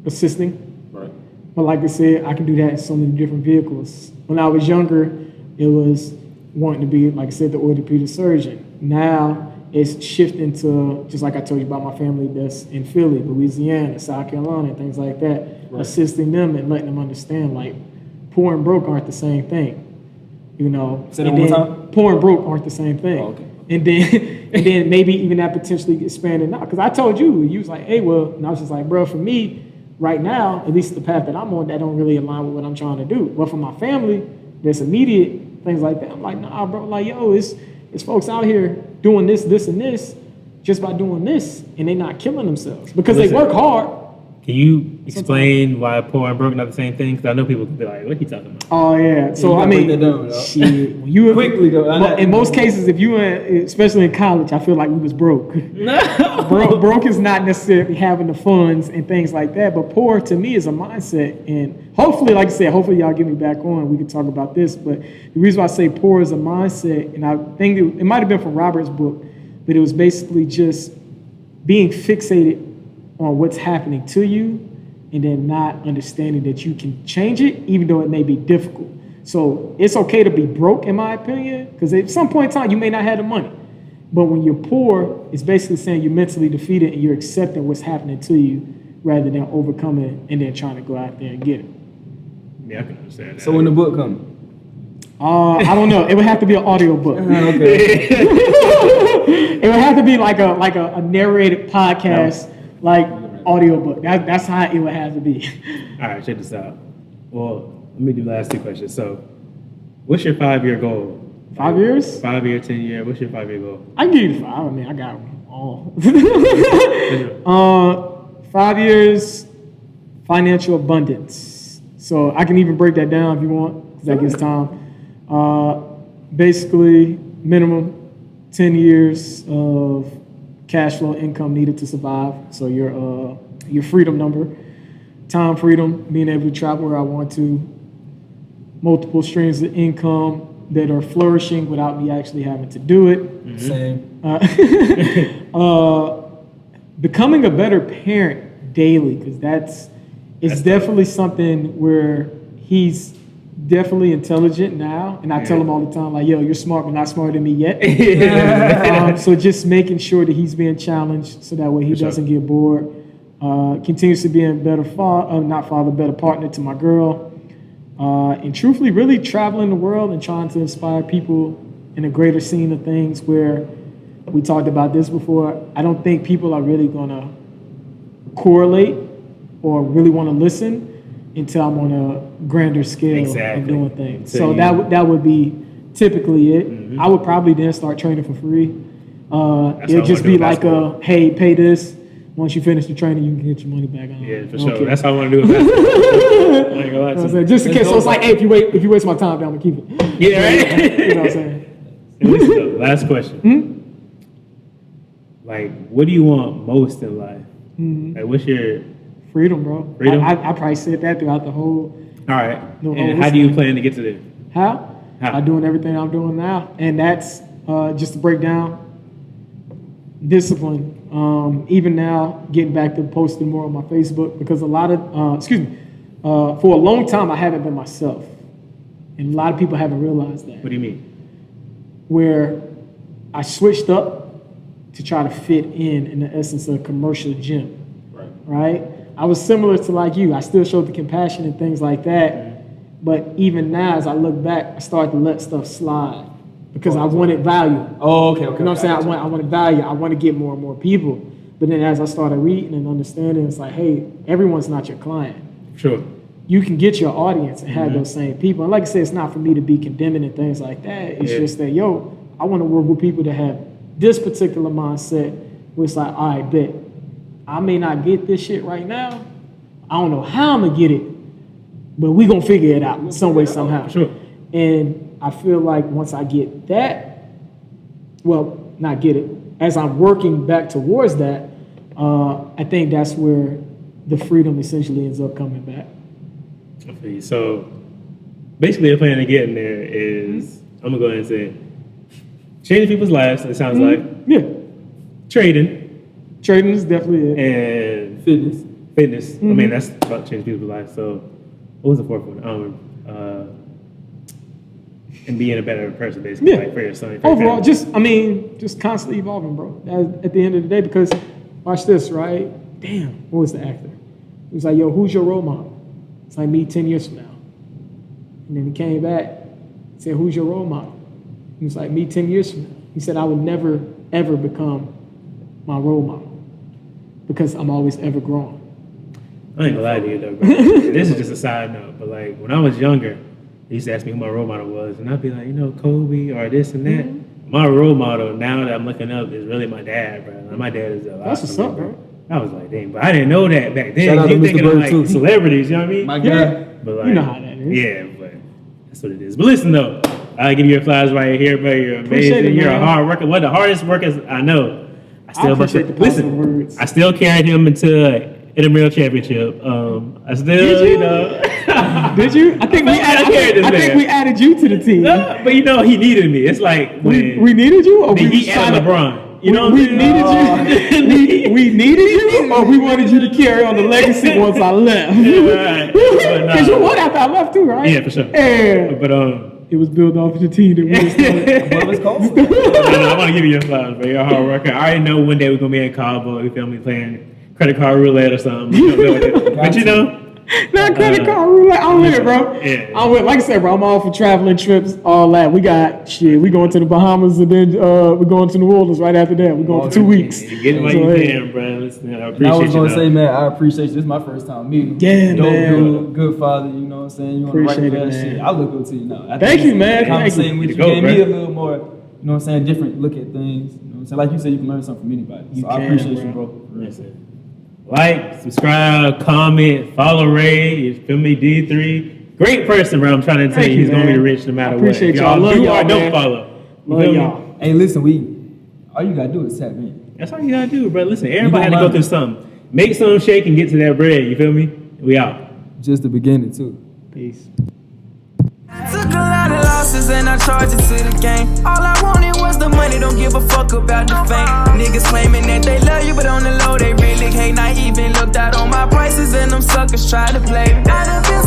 assisting. Right. But like I said, I can do that in so many different vehicles. When I was younger, it was wanting to be, like I said, the orthopedic surgeon. Now it's shifting to, just like I told you about my family that's in Philly, Louisiana, South Carolina, and things like that, assisting them and letting them understand, like, poor and broke aren't the same thing. You know, Say that one more time? Poor and broke aren't the same thing. Oh, okay. And then maybe even that potentially expanding out. Because I told you was like, hey, well, and I was just like, bro, for me, right now, at least the path that I'm on, that don't really align with what I'm trying to do. But for my family, there's immediate things like that. I'm like, nah, bro, like, yo, it's folks out here doing this, and this, just by doing this, and they not killing themselves. Because they work hard. Can you explain why poor and broke not the same thing? Because I know people can be like, "What are you talking about?" Oh yeah. So You I gotta mean, break that down, though. shit. When you Quickly, though. in most cases, if you were, especially in college, I feel like we was broke. Broke is not necessarily having the funds and things like that, but poor to me is a mindset. And hopefully, like I said, hopefully y'all get me back on. We can talk about this. But the reason why I say poor is a mindset, and I think it might have been from Robert's book, but it was basically just being fixated on what's happening to you, and then not understanding that you can change it, even though it may be difficult. So it's okay to be broke, in my opinion, because at some point in time, you may not have the money. But when you're poor, it's basically saying you're mentally defeated and you're accepting what's happening to you rather than overcoming and then trying to go out there and get it. Yeah, I can understand that. So when the book comes? I don't know. It would have to be an audio book. Okay. It would have to be like a narrated podcast, like audio book. That's how it would have to be. All right, check this out. Well, let me do the last two questions. So, what's your 5-year goal? 5 years? 5 year, 10 year. What's your 5-year goal? I can give you 5. I mean, I got them all. 5 years, financial abundance. So I can even break that down if you want, because that gives time. Basically, minimum 10 years of cash flow income needed to survive. So your freedom number, time freedom, being able to travel where I want to, multiple streams of income that are flourishing without me actually having to do it. Same. Becoming a better parent daily, because it's definitely something where he's definitely intelligent now, and I tell him all the time, like, yo, you're smart, but not smarter than me yet. So just making sure that he's being challenged so that way he doesn't get bored. Continues to be a better better partner to my girl. And truthfully, really traveling the world and trying to inspire people in a greater scene of things where we talked about this before. I don't think people are really going to correlate or really want to listen until I'm on a grander scale of doing things. So that would be typically it. I would probably then start training for free. It'll just be like hey, pay this. Once you finish the training, you can get your money back on. Yeah, for sure. That's how I want to do it. I ain't gonna lie to you. Just in case, so it's like, hey, if you waste my time, then I'm gonna keep it. Yeah, right. You know what I'm saying? Last question. Like, what do you want most in life? Like, what's your freedom, bro? Freedom. I probably said that throughout the whole. All right. And how do you plan to get to there? How? By doing everything I'm doing now, and that's just to break down discipline. Even now, getting back to posting more on my Facebook, because a lot of, for a long time, I haven't been myself. And a lot of people haven't realized that. What do you mean? Where I switched up to try to fit in the essence of a commercial gym. Right? I was similar to like you. I still showed the compassion and things like that. But even now, as I look back, I started to let stuff slide. Because I wanted value. Oh, okay. You know what I'm saying? I wanted value. I want to get more and more people. But then as I started reading and understanding, it's like, hey, everyone's not your client. Sure. You can get your audience and have those same people. And like I said, it's not for me to be condemning and things like that. It's just that, yo, I want to work with people that have this particular mindset where it's like, all right, bet. I may not get this shit right now. I don't know how I'm going to get it. But we're going to figure it out some way, somehow. Sure. And I feel like once I get that, well, not get it, as I'm working back towards that, I think that's where the freedom essentially ends up coming back. Okay, so basically the plan to getting there is, I'm going to go ahead and say, changing people's lives, it sounds like. Yeah. Trading. Trading is definitely it. And fitness. I mean, that's about changing people's lives. So what was the fourth one? And being a better person, basically, like for your son. For overall, just constantly evolving, bro. At the end of the day, because watch this, right? Damn, what was the actor? He was like, yo, who's your role model? It's like me 10 years from now. And then he came back and said, who's your role model? He was like, me 10 years from now. He said, I would never, ever become my role model because I'm always ever growing. I ain't gonna lie to you though, bro. This is just a side note, but like when I was younger, they used to ask me who my role model was, and I'd be like, Kobe or this and that. My role model now that I'm looking up is really my dad, bro. My dad is a lot. That's what's up, bro. I was like, dang, but I didn't know that back then. Shout out to You Mr. thinking of Bird, like too. celebrities, you know what I mean? My Yeah. guy. But like, You know how that is. Yeah, but that's what it is. But listen though, I give you your flowers right here, bro. You're Appreciate amazing. it, You're a man. hard worker. One of the hardest workers I know. I appreciate the positive listen. words. I still carried him into intramural championship. I still, Did you? you know. Did you? I think I carried this man. we added you to the team. No, but you know he needed me. It's like when We needed you, or the we Heat was trying added to. LeBron. You know what we I'm needed you. we needed you, or we wanted you to carry on the legacy once I left. Right. But nah. Because you won after I left too, right? Yeah, for sure. Yeah. But It was built off of the team that we just started. What was called? I want to give you your flowers, bro. You're a hard worker. I already know one day we're gonna be in Cabo. You feel me? Playing credit card roulette or something. You know, but you know. Not credit card roulette. I'm with it, bro. Yeah. I'm with. Like I said, bro, I'm all for traveling trips, all that. We got shit. We going to the Bahamas and then we're going to New Orleans right after that. We're going for 2 weeks. You get it while So, you hey. can, bro. Listen, I And I appreciate was gonna you. say, man, I appreciate you. This is my first time meeting. Yeah, Dope man. dude, good father. You know what I'm saying? You on the right Appreciate it, path. man. Shit, I look up to you now. Thank you, man. Thank Conversating you. with You you go, gave bro. me a little more. You know what I'm saying? Different look at things. You know what I'm saying? Like you said, you can learn something from anybody. You So I can, appreciate bro. you, bro. Listen. Like, subscribe, comment, follow Ray. You feel me? D3. Great person, bro. I'm trying to tell Thank you, you, he's gonna be man. rich no matter I what. appreciate If y'all. Love do y'all, or don't man. follow. You Love feel me? y'all. Hey, listen, all you gotta do is tap in. That's all you gotta do, bro. Listen, everybody had don't to go mind. through something. Make some shake and get to that bread. You feel me? We out. Just the beginning too. Peace. Took a lot of losses and I charged it to the game. All I wanted was the money, don't give a fuck about the fame. Niggas claiming that they love you, but on the low they really hate. I even looked out on my prices and them suckers try to play. I done been